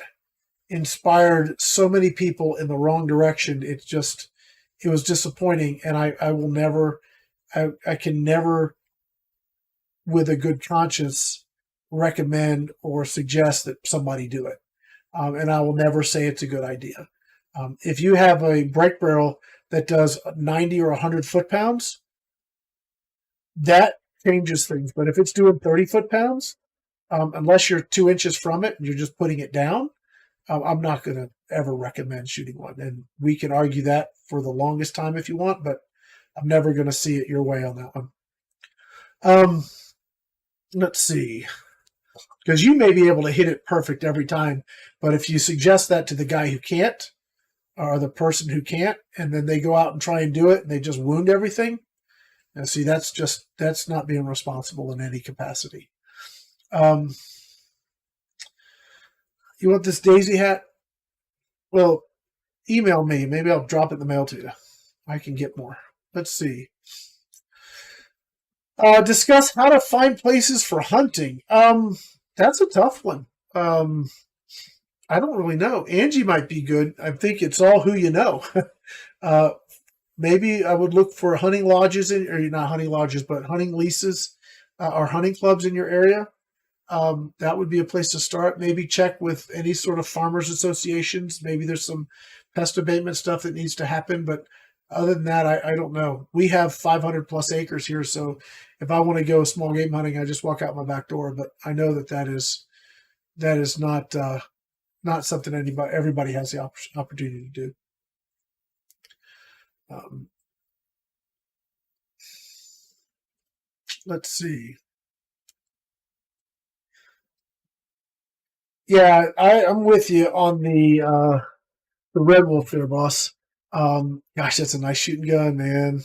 inspired so many people in the wrong direction. It was disappointing, and I will never, I can never, with a good conscience, recommend or suggest that somebody do it. And I will never say it's a good idea. If you have a brake barrel that does 90 or 100 foot-pounds, that changes things. But if it's doing 30 foot-pounds, unless you're 2 inches from it and you're just putting it down, I'm not going to ever recommend shooting one. And we can argue that for the longest time if you want, but I'm never going to see it your way on that one. Let's see. Because you may be able to hit it perfect every time, but if you suggest that to the guy who can't, or the person who can't, and then they go out and try and do it, and they just wound everything, and see, that's not being responsible in any capacity. You want this daisy hat? Well, email me. Maybe I'll drop it in the mail to you. I can get more. Let's see. Discuss how to find places for hunting. That's a tough one. I don't really know. Angie might be good. I think it's all who you know. Maybe I would look for hunting lodges, or not hunting lodges, but hunting leases or hunting clubs in your area. That would be a place to start. Maybe check with any sort of farmers associations. Maybe there's some pest abatement stuff that needs to happen. But other than that, I don't know. We have 500 plus acres here, so if I want to go small game hunting, I just walk out my back door. But I know that is not something everybody has the opportunity to do. Let's see. Yeah, I'm with you on the Red Wolf there, boss. Gosh, that's a nice shooting gun, man.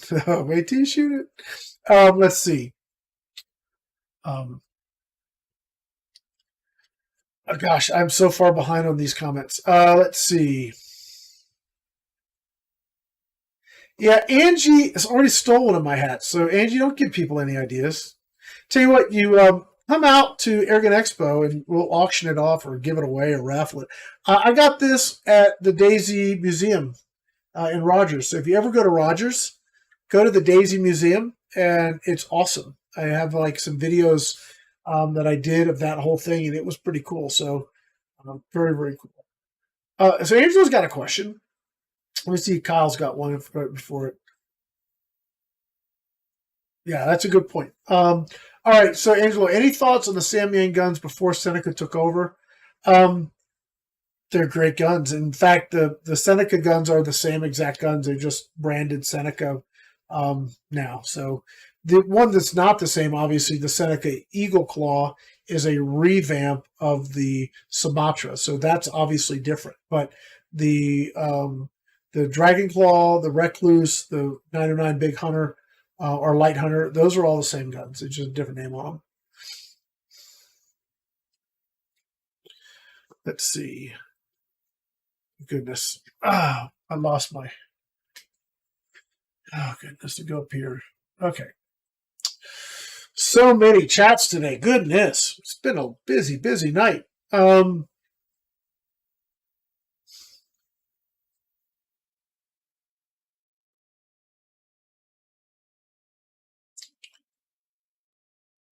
Wait till you shoot it. Let's see. Oh, gosh, I'm so far behind on these comments. Let's see. Yeah, Angie has already stolen one of my hats. So, Angie, don't give people any ideas. Tell you what, you come out to Airgun Expo and we'll auction it off or give it away or raffle it. I got this at the Daisy Museum in Rogers. So if you ever go to Rogers, go to the Daisy Museum, and it's awesome. I have like some videos that I did of that whole thing, and it was pretty cool. So very, very cool. So Angela's got a question. Let me see. Kyle's got one before it. Yeah, that's a good point. All right. So Angela, any thoughts on the Samyang guns before Seneca took over? They're great guns. In fact, the Seneca guns are the same exact guns. They're just branded Seneca now. So the one that's not the same, obviously, the Seneca Eagle Claw is a revamp of the Sumatra. So that's obviously different. But the Dragon Claw, the Recluse, the 909 Big Hunter, or Light Hunter, those are all the same guns. It's just a different name on them. Let's see. Goodness. I lost my... Oh, goodness, to go up here. Okay. So many chats today. Goodness. It's been a busy, busy night.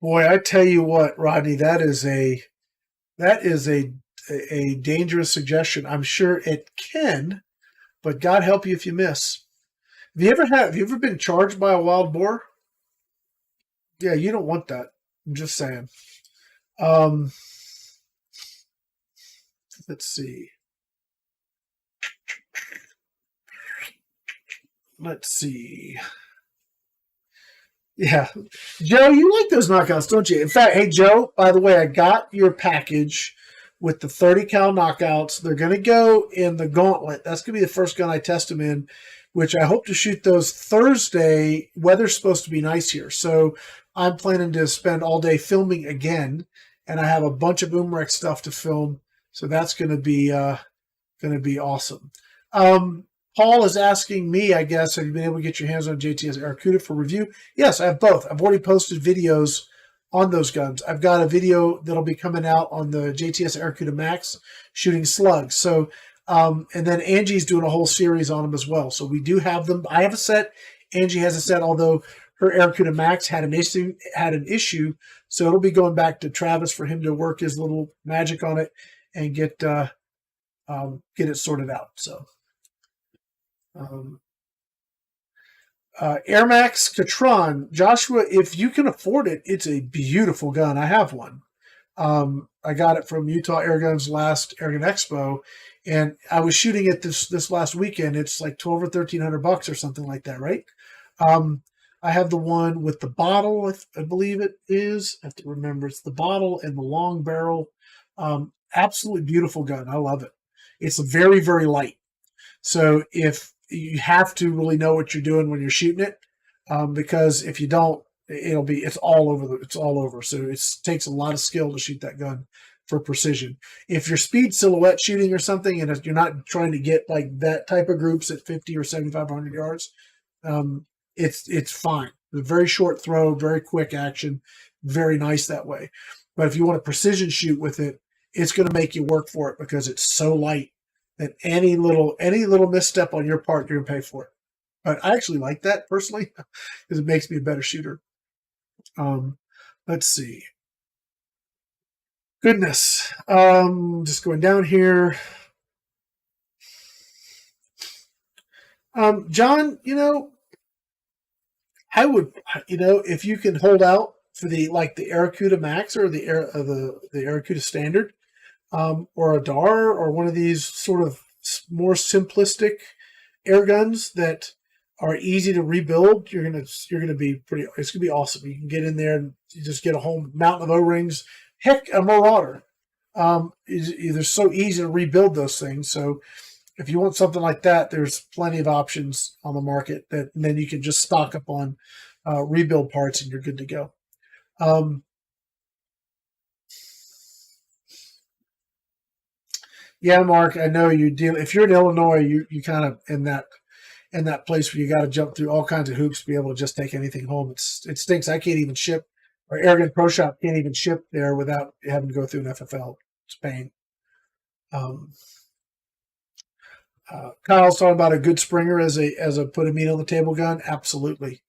Boy, I tell you what, Rodney, that is a dangerous suggestion. I'm sure it can, but God help you if you miss. Have you ever been charged by a wild boar? Yeah, you don't want that. I'm just saying. Let's see. Let's see. Yeah. Joe, you like those knockouts, don't you? In fact, hey, Joe, by the way, I got your package with the 30 cal knockouts. They're going to go in the gauntlet. That's going to be the first gun I test them in, which I hope to shoot those Thursday. Weather's supposed to be nice here. So I'm planning to spend all day filming again, and I have a bunch of umarex stuff to film So that's going to be awesome. Paul is asking me, I guess, have you been able to get your hands on JTS Arcuda for review? Yes, I have both. I've already posted videos on those guns. I've got a video that'll be coming out on the JTS Arcuda Max shooting slugs. So, and then Angie's doing a whole series on them as well. So we do have them. I have a set. Angie has a set, although her Arcuda Max had an issue. So it'll be going back to Travis for him to work his little magic on it and get it sorted out. So, Air Max Catron, Joshua, if you can afford it, it's a beautiful gun. I have one. I got it from Utah Airguns last Airgun Expo, and I was shooting it this last weekend. It's like $1,200 or $1,300 or something like that, right? I have the one with the bottle, I believe it is. I have to remember, it's the bottle and the long barrel. Absolutely beautiful gun. I love it. It's very, very light. So if you have to really know what you're doing when you're shooting it, because if you don't, it's all over. So it takes a lot of skill to shoot that gun for precision. If you're speed silhouette shooting or something, and you're not trying to get like that type of groups at 50 or 7,500 yards, it's fine. It's a very short throw, very quick action, very nice that way. But if you want to precision shoot with it, it's going to make you work for it because it's so light that any little misstep on your part, you're going to pay for it. But I actually like that personally because it makes me a better shooter. Let's see. Goodness. Just going down here. John, I would, if you can hold out for the Arcuda Max or the Arcuda Standard, or a DAR or one of these sort of more simplistic air guns that are easy to rebuild, you're gonna be it's gonna be awesome. You can get in there and you just get a whole mountain of O-rings. Heck, a Marauder. They're so easy to rebuild those things. So if you want something like that, there's plenty of options on the market and then you can just stock up on rebuild parts and you're good to go. Yeah, Mark, I know you deal. If you're in Illinois, you kind of in that place where you got to jump through all kinds of hoops to be able to just take anything home. It stinks. I can't even ship, or Airgun Pro Shop can't even ship there without having to go through an FFL. It's pain. Kyle's talking about a good Springer as a put a meat on the table gun. Absolutely.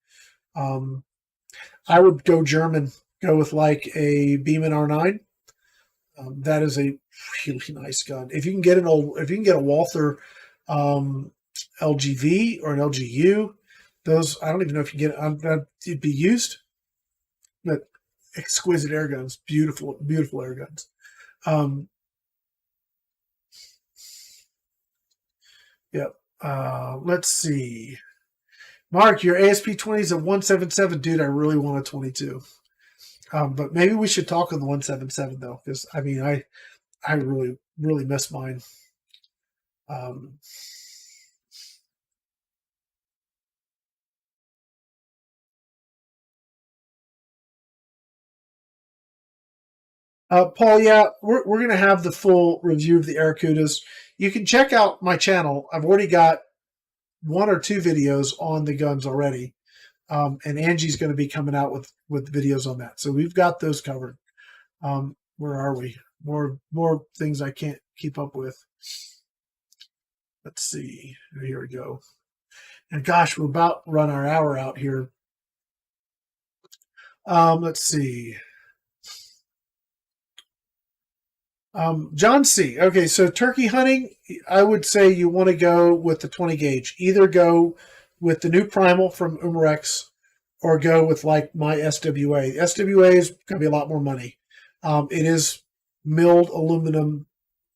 I would go German. Go with like a Beeman R9. That is a really nice gun. If you can get a Walther LGV or an LGU, those I don't even know if you get it'd be used, but exquisite air guns, beautiful air guns. Yep. Let's see. Mark, your ASP20 is a 177, dude. I really want a 22. But maybe we should talk on the 177 though, because I mean, I really, really miss mine. Paul, yeah, we're going to have the full review of the Arcudas. You can check out my channel. I've already got 1 or 2 videos on the guns already. And Angie's going to be coming out with videos on that. So we've got those covered. Where are we? More things I can't keep up with. Let's see. Here we go. And gosh, we're about to run our hour out here. Let's see. John C. Okay, so turkey hunting, I would say you want to go with the 20 gauge. Either go with the new primal from umarex or go with like my SWA. SWA is going to be a lot more money. It is milled aluminum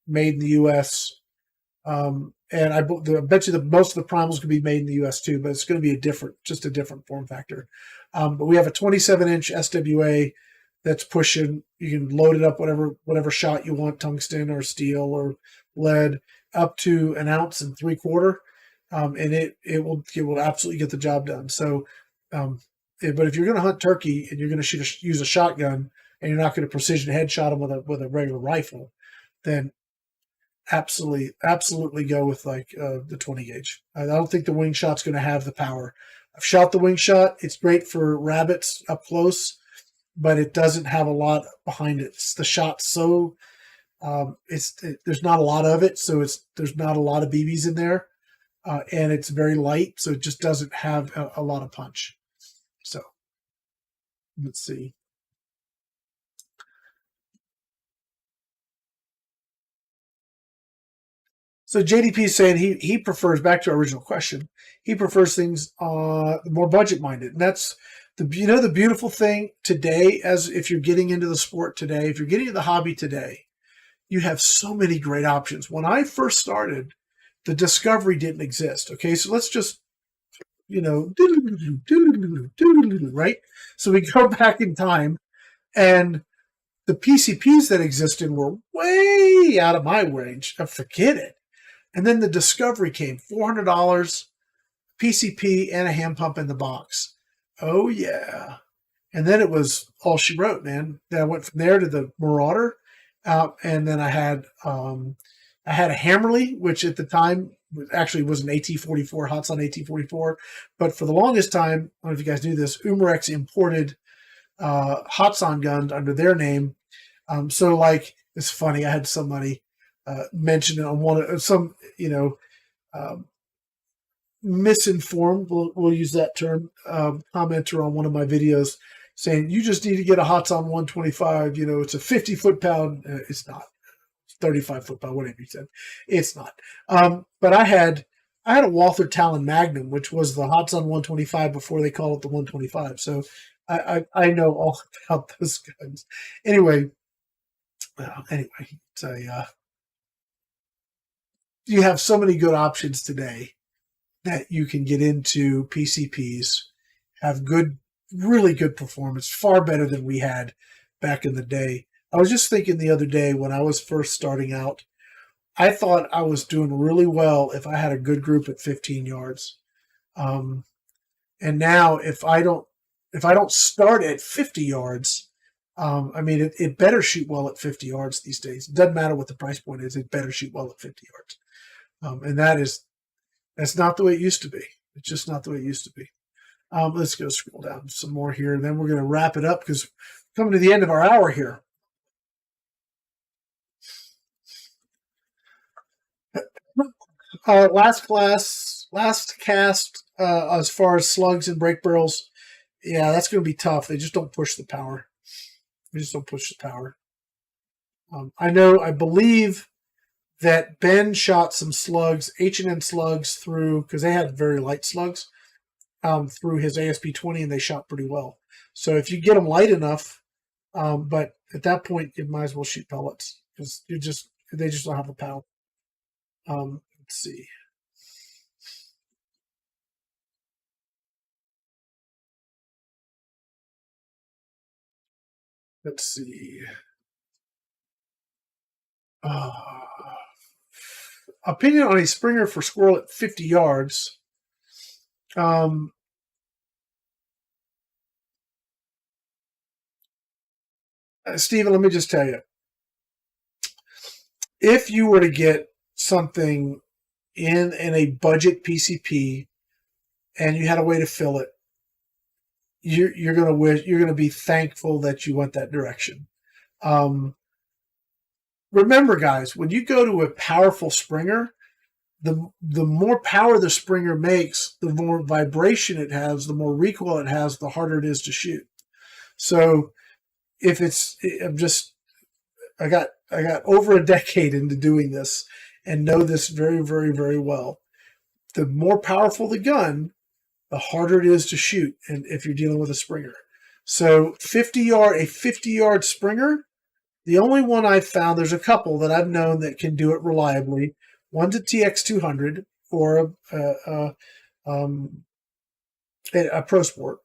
made in the U.S. And I bet you most of the primals could be made in the U.S. too, but it's going to be just a different form factor. But we have a 27-inch SWA that's pushing. You can load it up whatever shot you want, tungsten or steel or lead, up to 1 ounce and 3/4, and it will absolutely get the job done. So, but if you're going to hunt turkey and you're going to use a shotgun and you're not going to precision headshot them with a regular rifle, then absolutely go with like the 20 gauge. I don't think the wing shot's going to have the power. I've shot the wing shot. It's great for rabbits up close, but it doesn't have a lot behind it. The shot's so there's not a lot of it, so there's not a lot of BBs in there, and it's very light, so it just doesn't have a lot of punch. So let's see. So JDP is saying he prefers, back to our original question, he prefers things more budget minded, and that's the beautiful thing today. As if you're getting into the sport today, if you're getting into the hobby today, you have so many great options. When I first started, the Discovery didn't exist. Okay, so let's just, right? So we go back in time, and the PCPs that existed were way out of my range. Forget it. And then the Discovery came, $400, PCP, and a hand pump in the box. Oh, yeah. And then it was all she wrote, man. Then I went from there to the Marauder. And then I had a Hammerly, which at the time actually was an AT-44, Hatsan AT-44. But for the longest time, I don't know if you guys knew this, umarex imported Hatsan guns under their name. So, like, it's funny. I had somebody mention it on one of some, misinformed, we'll use that term, commenter on one of my videos saying, you just need to get a Hatsan 125, it's a 50 foot-pound. It's not. 35 foot-pound, whatever you said. It's not. But I had a Walther Talon Magnum, which was the Hatsan 125 before they called it the 125. So I know all about those guns. Anyway, so you have so many good options today that you can get into PCPs, have really good performance, far better than we had back in the day. I was just thinking the other day when I was first starting out, I thought I was doing really well if I had a good group at 15 yards. And now if I don't start at 50 yards, it better shoot well at 50 yards these days. It doesn't matter what the price point is. It better shoot well at 50 yards. And that's not the way it used to be. It's just not the way it used to be. Let's go scroll down some more here, and then we're going to wrap it up because we're coming to the end of our hour here. Last cast, as far as slugs and brake barrels, yeah, that's going to be tough. They just don't push the power. I believe that Ben shot some slugs, H&N slugs through, because they had very light slugs, through his ASP20, and they shot pretty well. So if you get them light enough, but at that point, you might as well shoot pellets because they just don't have the power. Let's see. Let's see. Opinion on a Springer for squirrel at 50 yards. Steven, let me just tell you. If you were to get something in a budget PCP and you had a way to fill it, you're going to be thankful that you went that direction. Remember, guys, when you go to a powerful Springer, the more power the Springer makes, the more vibration it has, the more recoil it has, the harder it is to shoot. So if I got over a decade into doing this and know this very, very, very well. The more powerful the gun, the harder it is to shoot, and if you're dealing with a Springer. So a 50-yard Springer, the only one I've found, there's a couple that I've known that can do it reliably. One's a TX200 or a Pro Sport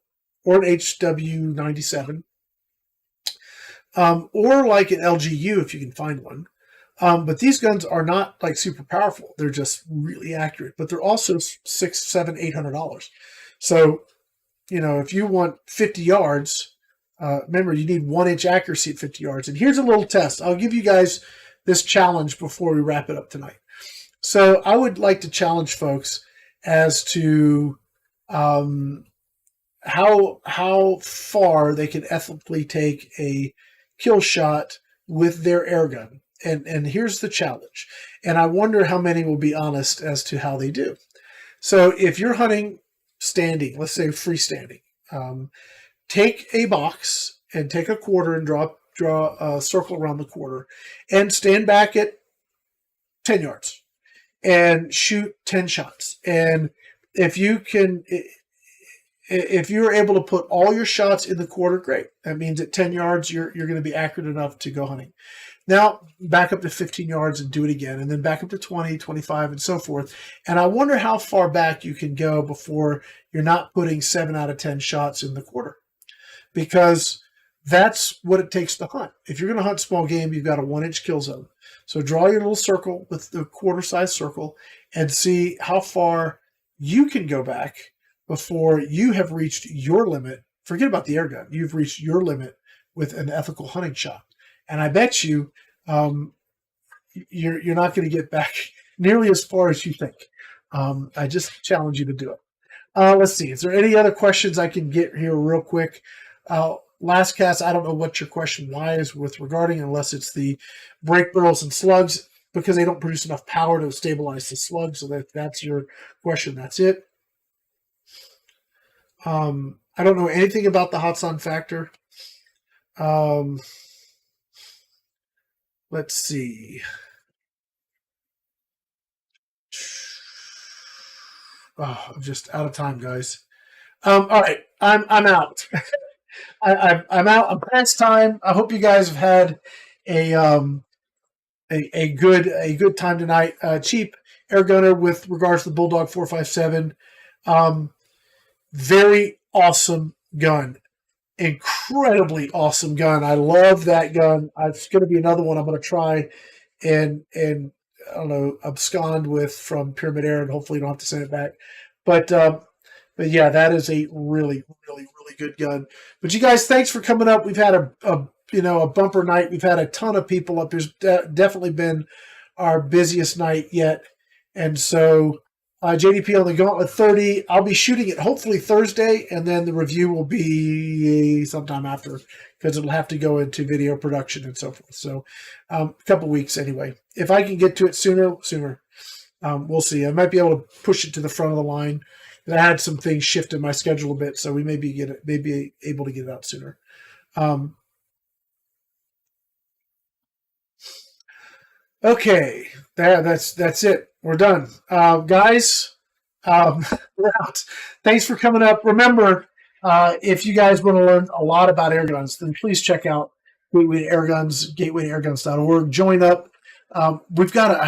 or an HW97, or like an LGU if you can find one. But these guns are not like super powerful. They're just really accurate, but they're also $600, $700, $800. So, if you want 50 yards, remember you need 1-inch accuracy at 50 yards. And here's a little test. I'll give you guys this challenge before we wrap it up tonight. So I would like to challenge folks as to how far they can ethically take a kill shot with their airgun. And here's the challenge. And I wonder how many will be honest as to how they do. So if you're hunting standing, let's say freestanding, take a box and take a quarter and draw a circle around the quarter and stand back at 10 yards and shoot 10 shots. And if you're able to put all your shots in the quarter, great. That means at 10 yards, you're going to be accurate enough to go hunting. Now, back up to 15 yards and do it again, and then back up to 20, 25, and so forth. And I wonder how far back you can go before you're not putting 7 out of 10 shots in the quarter. Because that's what it takes to hunt. If you're going to hunt small game, you've got a 1-inch kill zone. So draw your little circle with the quarter-size circle and see how far you can go back before you have reached your limit. Forget about the air gun. You've reached your limit with an ethical hunting shot. And I bet you you're not going to get back nearly as far as you think. I just challenge you to do it. Let's see. Is there any other questions I can get here real quick? Last cast, I don't know what your question why is with regarding, unless it's the brake barrels and slugs, because they don't produce enough power to stabilize the slug. So that's your question. That's it. I don't know anything about the hot sun factor. Let's see. Oh, I'm just out of time, guys. All right, I'm out. I'm out. I'm past time. I hope you guys have had a good time tonight. Cheap air gunner with regards to the Bulldog 457. Very awesome gun. Incredibly awesome gun. I love that gun. It's going to be another one I'm going to try and I don't know, abscond with from Pyramid Air, and hopefully don't have to send it back. But yeah, that is a really good gun. But you guys, thanks for coming up. We've had a bumper night. We've had a ton of people up. There's definitely been our busiest night yet. And so JDP on the Gauntlet 30. I'll be shooting it hopefully Thursday, and then the review will be sometime after, because it'll have to go into video production and so forth. So a couple weeks anyway. If I can get to it sooner. We'll see. I might be able to push it to the front of the line. I had some things shift in my schedule a bit, so we may be able to get it out sooner. Okay, that's it. We're done. Guys, we're out. Thanks for coming up. Remember, if you guys want to learn a lot about air guns, then please check out Gateway Airguns, gatewayAirguns.org. Join up. I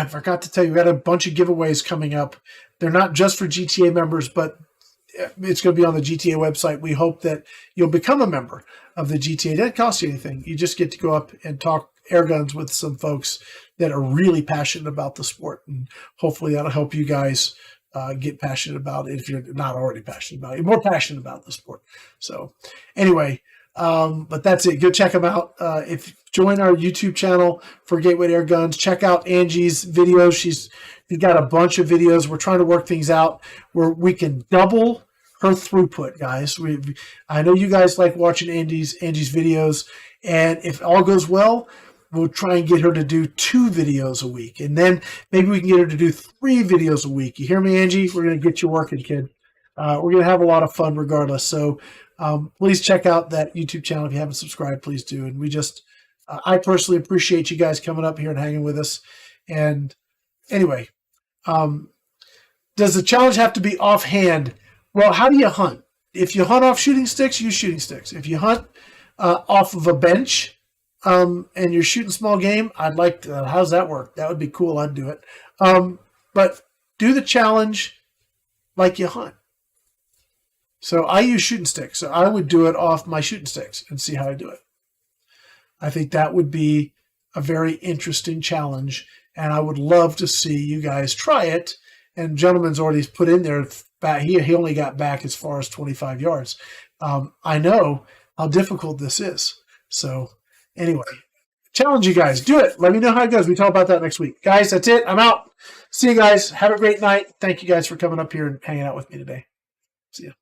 forgot to tell you, we got a bunch of giveaways coming up. They're not just for GTA members, but it's going to be on the GTA website. We hope that you'll become a member of the GTA. It doesn't cost you anything. You just get to go up and talk air guns with some folks that are really passionate about the sport. And hopefully that'll help you guys get passionate about it if you're not already passionate about it. You're more passionate about the sport. So anyway, but that's it. Go check them out. Join our YouTube channel for Gateway Airguns. Check out Angie's videos. She's got a bunch of videos. We're trying to work things out where we can double her throughput, guys. I know you guys like watching Angie's videos, and if all goes well, we'll try and get her to do 2 videos a week, and then maybe we can get her to do 3 videos a week. You hear me, Angie? We're going to get you working, kid. We're going to have a lot of fun regardless. So please check out that YouTube channel. If you haven't subscribed, please do. And I personally appreciate you guys coming up here and hanging with us. And anyway, does the challenge have to be offhand? Well, how do you hunt? If you hunt off shooting sticks, use shooting sticks. If you hunt off of a bench and you're shooting small game, I'd like to, how's that work? That would be cool. I'd do it. But do the challenge like you hunt. So I use shooting sticks. So I would do it off my shooting sticks and see how I do it. I think that would be a very interesting challenge, and I would love to see you guys try it. And gentleman's already put in there, he only got back as far as 25 yards. I know how difficult this is. So anyway, challenge you guys. Do it. Let me know how it goes. We talk about that next week. Guys, that's it. I'm out. See you guys. Have a great night. Thank you guys for coming up here and hanging out with me today. See ya.